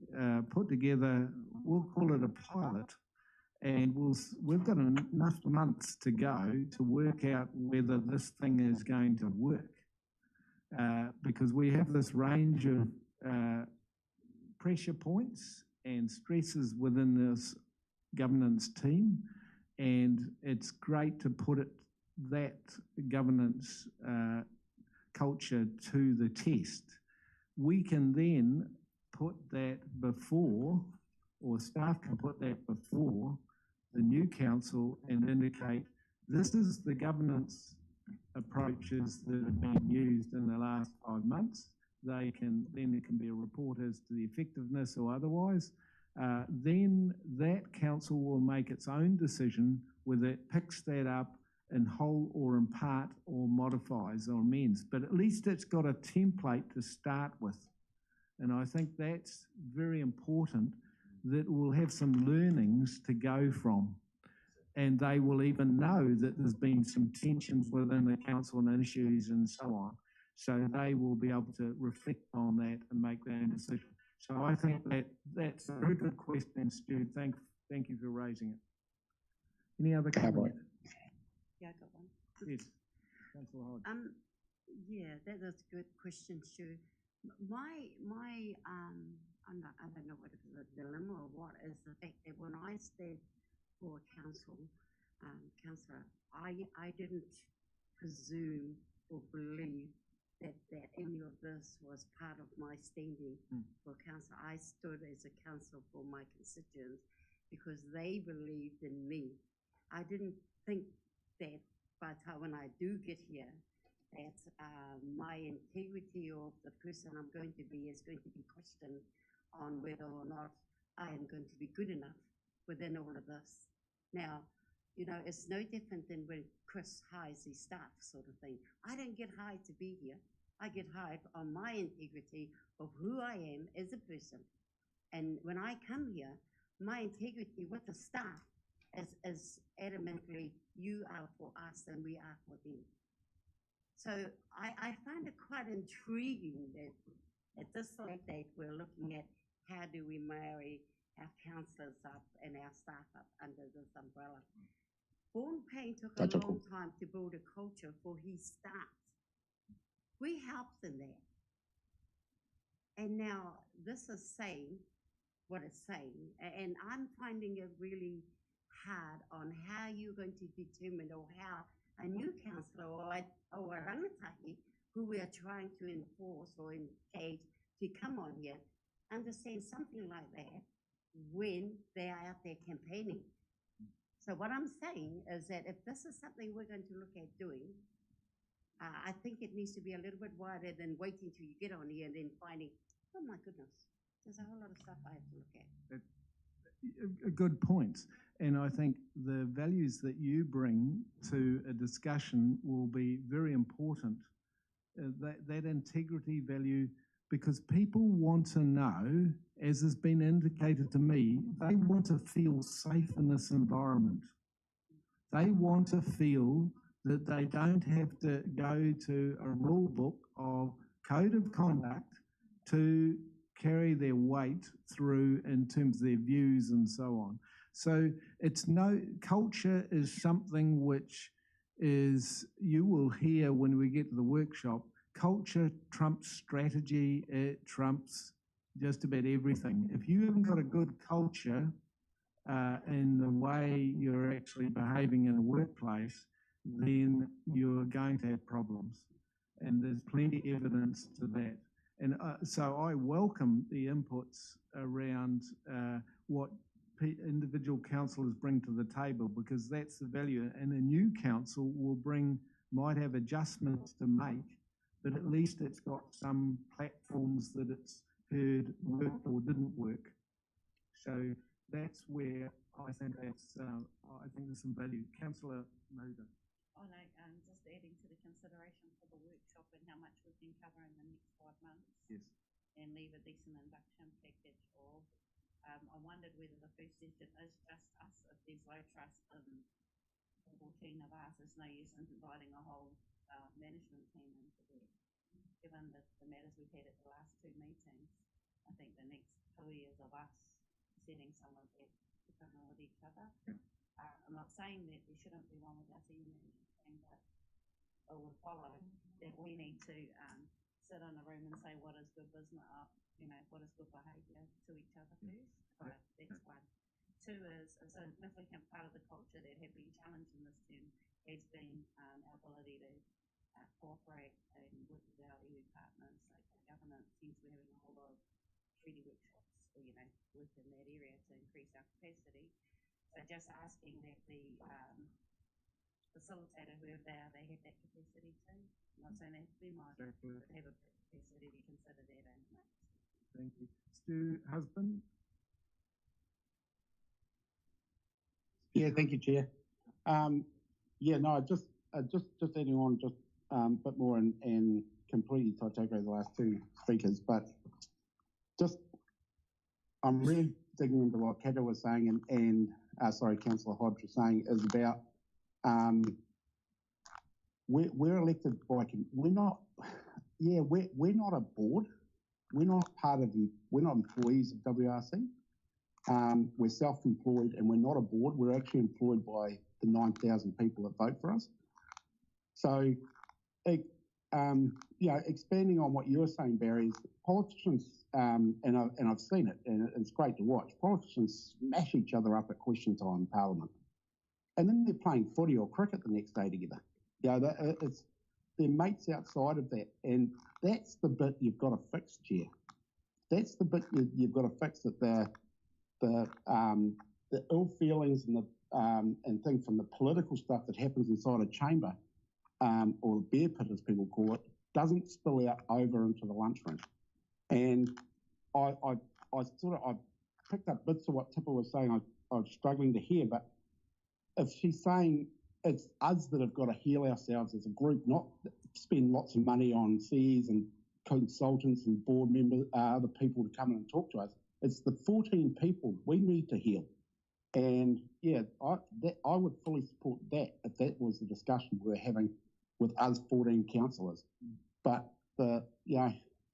put together, we'll call it a pilot, and we've got enough months to go to work out whether this thing is going to work. Because we have this range of pressure points and stresses within this governance team, and it's great to put that governance culture to the test, we can then put that before, or staff can put that before the new council and indicate this is the governance approaches that have been used in the last 5 months. Then there can be a report as to the effectiveness or otherwise. Then that council will make its own decision whether it picks that up in whole or in part or modifies or amends. But at least it's got a template to start with. And I think that's very important, that we'll have some learnings to go from. And they will even know that there's been some tensions within the council and issues and so on. So they will be able to reflect on that and make their own decision. So I think that's a very good question, Stu. Thank you for raising it. Any other comment? Yeah, I got one. Yes, Councillor Hodge. Yeah, that is a good question, Stu. I don't know what it is, a dilemma or what, is the fact that when I stand for councillor, I didn't presume or believe that any of this was part of my standing for council. I stood as a council for my constituents because they believed in me. I didn't think that by the time when I do get here, that my integrity of the person I'm going to be is going to be questioned on whether or not I am going to be good enough within all of this. Now, you know, it's no different than when Chris hires his staff sort of thing. I don't get hired to be here. I get hired on my integrity of who I am as a person. And when I come here, my integrity with the staff is adamantly, you are for us and we are for them. So I find it quite intriguing that at this late date we're looking at how do we marry our councillors up and our staff up under this umbrella. Vaughan Payne took a long time to build a culture for his staff. We helped in that. And now this is saying what it's saying, and I'm finding it really hard on how you're going to determine, or how a new councillor or a rangatahi who we are trying to enforce or engage to come on here understand something like that when they are out there campaigning. So what I'm saying is that if this is something we're going to look at doing, I think it needs to be a little bit wider than waiting till you get on here and then finding, oh my goodness, there's a whole lot of stuff I have to look at. A good point. And I think the values that you bring to a discussion will be very important. That integrity value, because people want to know, as has been indicated to me, they want to feel safe in this environment. They want to feel that they don't have to go to a rule book of code of conduct to carry their weight through in terms of their views and so on. So culture is something which is, you will hear when we get to the workshop, culture trumps strategy, it trumps just about everything. If you haven't got a good culture in the way you're actually behaving in a workplace, then you're going to have problems. And there's plenty of evidence to that. And so I welcome the inputs around what individual councillors bring to the table, because that's the value. And a new council might have adjustments to make, but at least it's got some platforms that it's heard worked or didn't work. So that's where I think there's some value. Councillor Moda. I know, just adding to the consideration for the workshop and how much we can cover in the next 5 months. Yes. And leave a decent induction package of. I wondered whether the first session is just us, if there's low trust in the 14 of us, there's no use in inviting a whole management team into there. Given the matters we've had at the last 2 meetings, I think the next 2 years of us setting some of that equipment with each other. I'm not saying that there shouldn't be one with our senior management team, but it will follow that we need to sit in a room and say what is good business, what is good behaviour to each other first. But that's one. 2 is a significant part of the culture that have been challenged in this term has been our ability to cooperate and work departments, like the government seems to be having a whole lot of treaty workshops, or, you know, work in that area to increase our capacity. So just asking that the facilitator, whoever they are, they have that capacity too. Not saying they have to be modern, but have a capacity to consider that in. Thank you. Stu Husband? Yeah, thank you, Chair. No, just adding on a bit more and completely Tautoko the last two speakers, but just I'm really digging into what Kato was saying and Councillor Hodge was saying is about we're elected by we're not a board, we're not employees of WRC. We're self-employed and we're not a board. We're actually employed by the 9,000 people that vote for us. So, expanding on what you were saying, Barry, is politicians, and I've seen it, and it's great to watch. Politicians smash each other up at question time in Parliament, and then they're playing footy or cricket the next day together. It's their mates outside of that, and that's the bit you've got to fix, Chair. That's the bit you've got to fix, that the ill feelings and things from the political stuff that happens inside a chamber, or the bear pit as people call it, doesn't spill out over into the lunchroom. And I picked up bits of what Tipper was saying. I was struggling to hear, but if she's saying it's us that have got to heal ourselves as a group, not spend lots of money on CEs and consultants and board members, other people to come in and talk to us. It's the 14 people we need to heal. And yeah, I would fully support that if that was the discussion we were having with us 14 councillors. But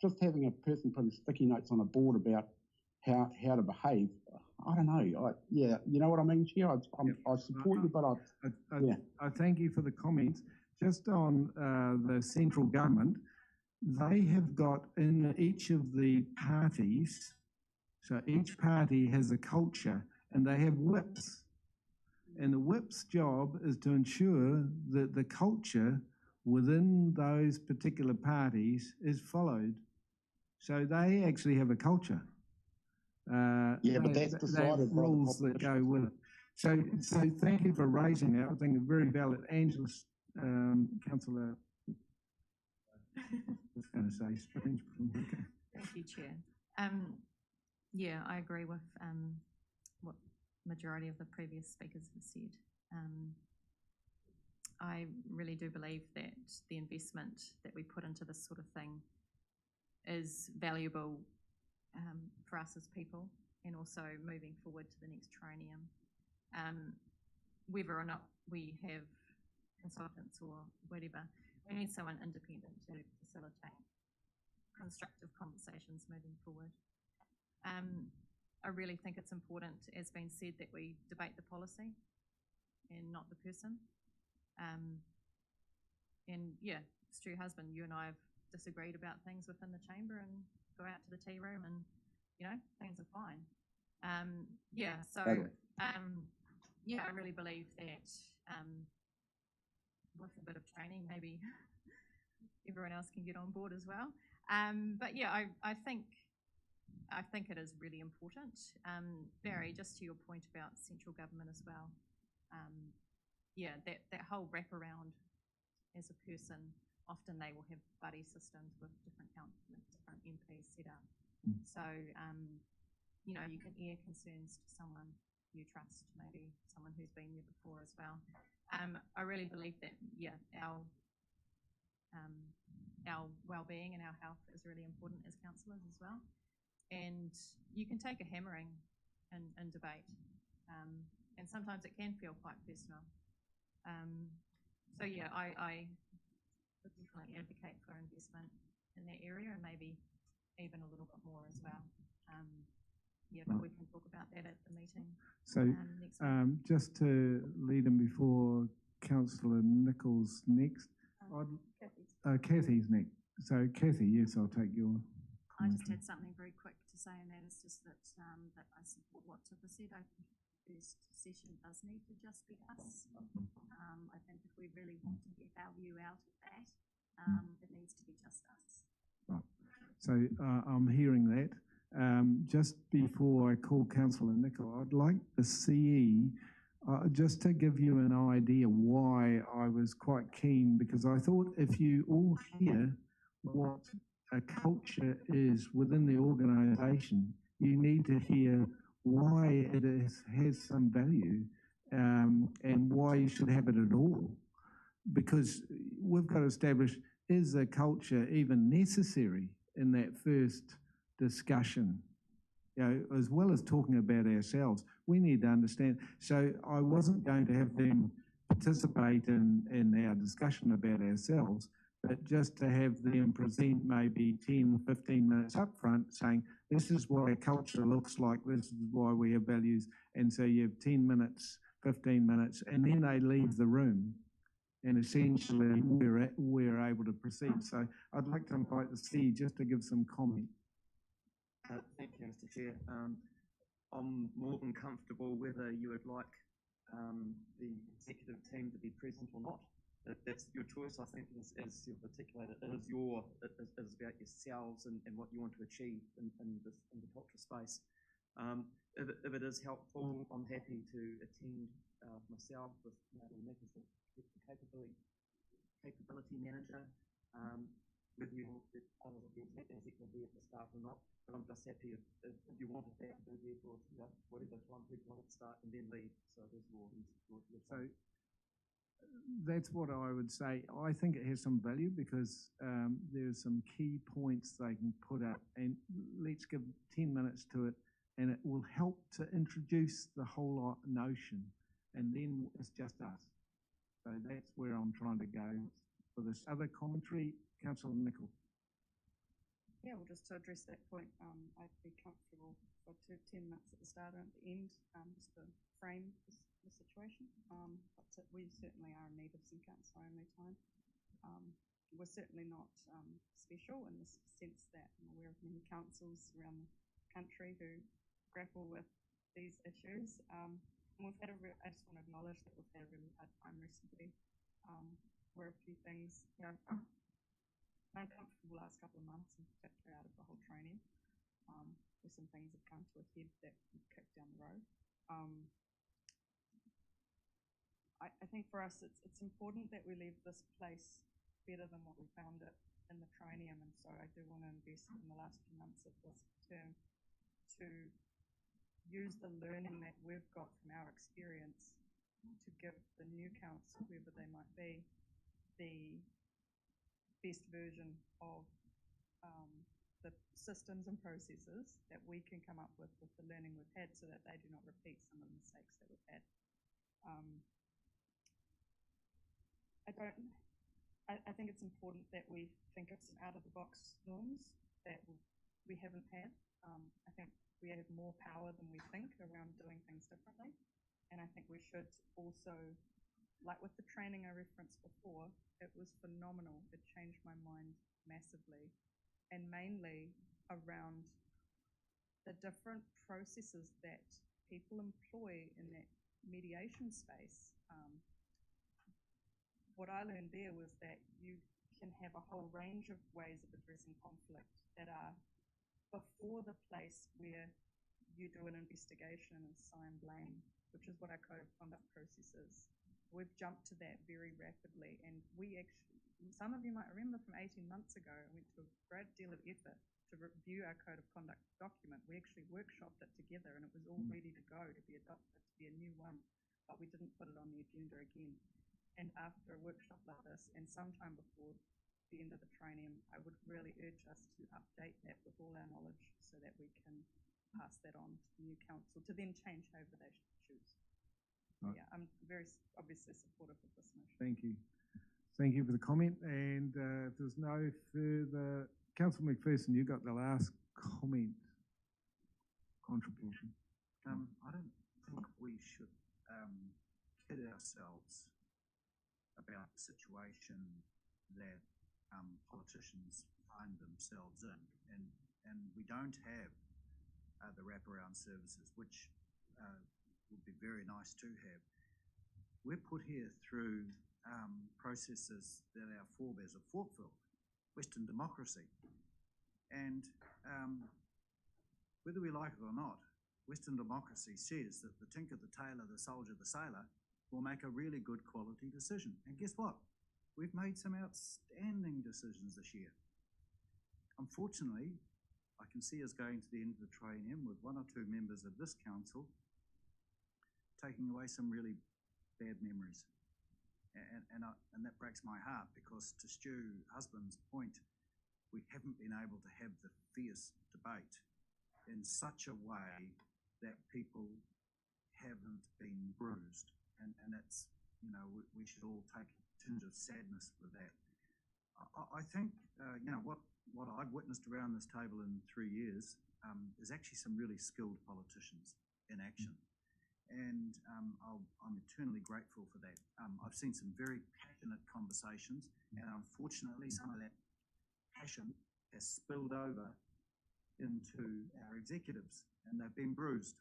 just having a person putting sticky notes on a board about how to behave, I don't know. You know what I mean, Chair? I support you, but I thank you for the comments. Just on the central government, they have got in each of the parties, so each party has a culture and they have whips. And the whip's job is to ensure that the culture within those particular parties is followed. So they actually have a culture. But that's decided by rules that go with it. So thank you for raising that. I think it's very valid. Angela, Councillor, I was going to say strange. Okay. Thank you, Chair. I agree with what majority of the previous speakers have said. I really do believe that the investment that we put into this sort of thing is valuable for us as people, and also moving forward to the next triennium. Whether or not we have consultants or whatever, we need someone independent to facilitate constructive conversations moving forward. I really think it's important, as been said, that we debate the policy and not the person. Stu Husband, you and I have disagreed about things within the chamber and go out to the tea room and, things are fine. I really believe that with a bit of training, maybe everyone else can get on board as well. I think it is really important. Barry, just to your point about central government as well, that whole wraparound as a person, often they will have buddy systems with different different MPs set up. So, you can air concerns to someone you trust, maybe someone who's been there before as well. I really believe that, our well-being and our health is really important as councillors as well. And you can take a hammering in debate, and sometimes it can feel quite personal. I would definitely advocate for investment in that area, and maybe even a little bit more as well. But we can talk about that at the meeting. So next week. Just to lead in before Councillor Nichols next. Kathy's next. So Kathy, yes, I'll take your I just had something very quick to say, and that is just that that I support what Tipper said. I think the first session does need to just be us. I think if we really want to get value out of that, it needs to be just us. So I'm hearing that. Just before I call Councillor Nicholl, I'd like the CE, just to give you an idea why I was quite keen, because I thought if you all hear what a culture is within the organisation, you need to hear why it has some value and why you should have it at all. Because we've got to establish, is a culture even necessary in that first discussion? You know, as well as talking about ourselves, we need to understand. So I wasn't going to have them participate in our discussion about ourselves, but just to have them present maybe 10, 15 minutes up front saying, this is what a culture looks like, this is why we have values. And so you have 10 minutes, 15 minutes, and then they leave the room. And essentially we're able to proceed. So I'd like to invite the C just to give some comment. Thank you, Mr. Chair. I'm more than comfortable whether you would like the executive team to be present or not. That's your choice, I think, as you've articulated. It is about yourselves and what you want to achieve in the culture space. If it is helpful, I'm happy to attend myself with Nick as the capability manager. Whether you want the others of the executive be at the start or not, but I'm just happy if you wanted that to be there for whatever time people want to start and then leave. So there's your So that's what I would say. I think it has some value because there's some key points they can put up, and let's give 10 minutes to it, and it will help to introduce the whole notion, and then it's just us. So that's where I'm trying to go for this other commentary. Councillor Nicholl. Yeah, well, just to address that point, I'd be comfortable for 10 minutes at the start and at the end, just to frame the situation. But we certainly are in need of some council-only time. We're certainly not special in the sense that I'm aware of many councils around the country who grapple with these issues. And we've had I just want to acknowledge that we've had a really hard time recently where a few things, uncomfortable the last couple of months, in particular out of the whole training, where some things have come to a head that we've kicked down the road. I think for us it's important that we leave this place better than what we found it in the training, and so I do want to invest in the last few months of this term to use the learning that we've got from our experience to give the new council, whoever they might be, the best version of the systems and processes that we can come up with the learning we've had, so that they do not repeat some of the mistakes that we've had. I think it's important that we think of some out-of-the-box norms that we haven't had. I think we have more power than we think around doing things differently, and I think we should also, like with the training I referenced before, it was phenomenal. It changed my mind massively, and mainly around the different processes that people employ in that mediation space. What I learned there was that you can have a whole range of ways of addressing conflict that are before the place where you do an investigation and assign blame, which is what our code of conduct process is. We've jumped to that very rapidly, and we actually, some of you might remember from 18 months ago, I went to a great deal of effort to review our code of conduct document. We actually workshopped it together, and it was all ready to go to be adopted, to be a new one, but we didn't put it on the agenda again. And after a workshop like this, and sometime before the end of the training, I would really urge us to update that with all our knowledge so that we can pass that on to the new council to then change however they choose. Right. Yeah, I'm very obviously supportive of this motion. Thank you. Thank you for the comment. And if there's no further, Councillor McPherson, you got the last comment contribution. I don't think we should kid ourselves about the situation that politicians find themselves in, and we don't have the wraparound services, which would be very nice to have. We're put here through processes that our forebears have fought for, Western democracy. And whether we like it or not, Western democracy says that the tinker, the tailor, the soldier, the sailor will make a really good quality decision. And guess what? We've made some outstanding decisions this year. Unfortunately, I can see us going to the end of the train with one or two members of this council taking away some really bad memories. And that breaks my heart, because to Stu's husband's point, we haven't been able to have the fierce debate in such a way that people haven't been bruised. And that's, you know, we should all take a tinge of sadness with that. I think, you know, what I've witnessed around this table in 3 years is actually some really skilled politicians in action. And I'm eternally grateful for that. I've seen some very passionate conversations, and unfortunately some of that passion has spilled over into our executives, and they've been bruised.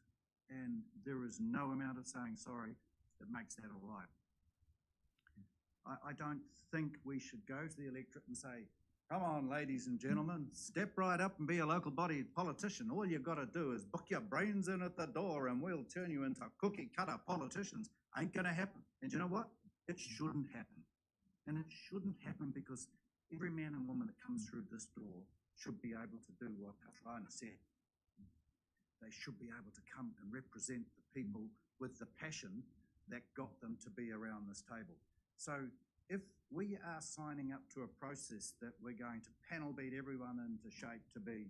And there is no amount of saying sorry that makes that all right. I don't think we should go to the electorate and say, come on, ladies and gentlemen, step right up and be a local body politician. All you've got to do is book your brains in at the door and we'll turn you into cookie cutter politicians. Ain't going to happen. And you know what? It shouldn't happen. And it shouldn't happen because every man and woman that comes through this door should be able to do what Katrina said. They should be able to come and represent the people with the passion that got them to be around this table. So if we are signing up to a process that we're going to panel beat everyone into shape to be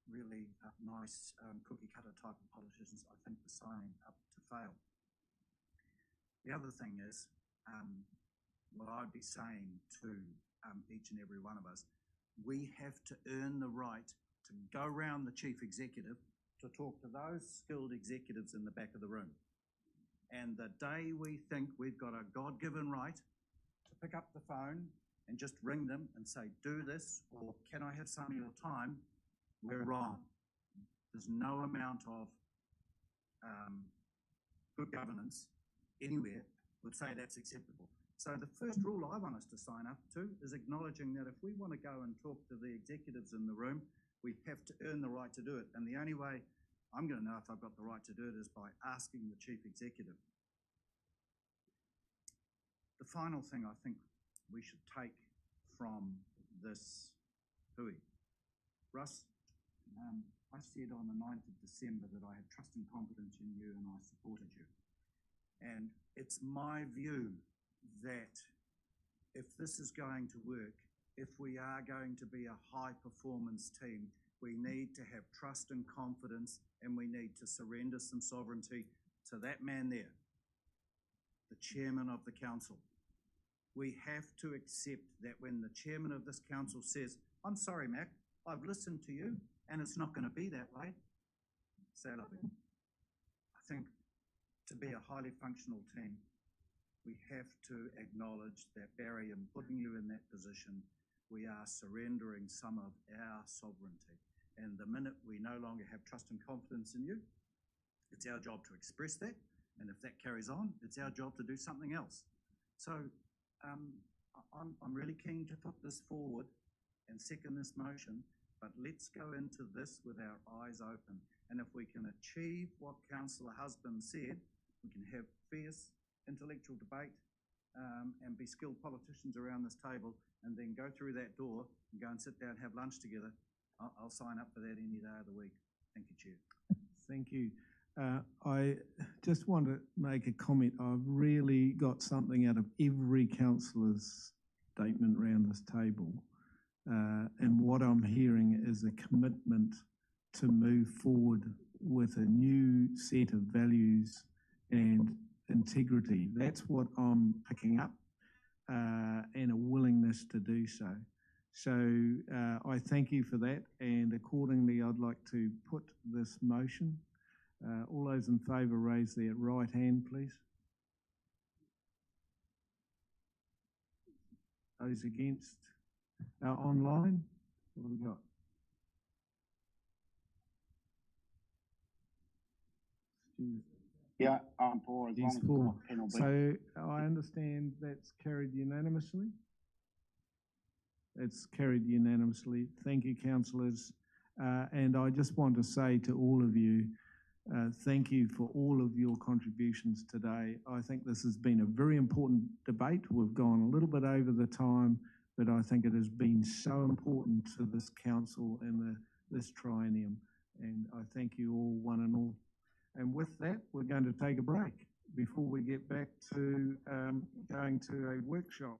really nice cookie cutter type of politicians, I think we're signing up to fail. The other thing is, what I'd be saying to each and every one of us, we have to earn the right to go round the chief executive to talk to those skilled executives in the back of the room. And the day we think we've got a God-given right to pick up the phone and just ring them and say, do this, or can I have some of your time, we're wrong. There's no amount of good governance anywhere would say that's acceptable. So the first rule I want us to sign up to is acknowledging that if we want to go and talk to the executives in the room, we have to earn the right to do it. And the only way I'm going to know if I've got the right to do it is by asking the chief executive. The final thing I think we should take from this hui. Russ, I said on the 9th of December that I had trust and confidence in you and I supported you. And it's my view that if this is going to work, if we are going to be a high performance team, we need to have trust and confidence, and we need to surrender some sovereignty to that man there, the chairman of the council. We have to accept that when the chairman of this council says, I'm sorry, Mac, I've listened to you and it's not going to be that way, say nothing. I think to be a highly functional team, we have to acknowledge that, Barry, in putting you in that position, we are surrendering some of our sovereignty. And the minute we no longer have trust and confidence in you, it's our job to express that. And if that carries on, it's our job to do something else. So I'm really keen to put this forward and second this motion, but let's go into this with our eyes open. And if we can achieve what Councillor Husband said, we can have fierce intellectual debate and be skilled politicians around this table, and then go through that door and go and sit down and have lunch together. I'll sign up for that any day of the week. Thank you, Chair. Thank you. I just want to make a comment. I've really got something out of every councillor's statement around this table. And what I'm hearing is a commitment to move forward with a new set of values and integrity. That's what I'm picking up, and a willingness to do so. So I thank you for that, and accordingly I'd like to put this motion. All those in favour raise their right hand, please. Those against? Online? What have we got? Yeah, I'm for as long as it's not penalty. So I understand that's carried unanimously. It's carried unanimously. Thank you, councillors. And I just want to say to all of you, thank you for all of your contributions today. I think this has been a very important debate. We've gone a little bit over the time, but I think it has been so important to this council and this triennium. And I thank you all, one and all. And with that, we're going to take a break before we get back to going to a workshop.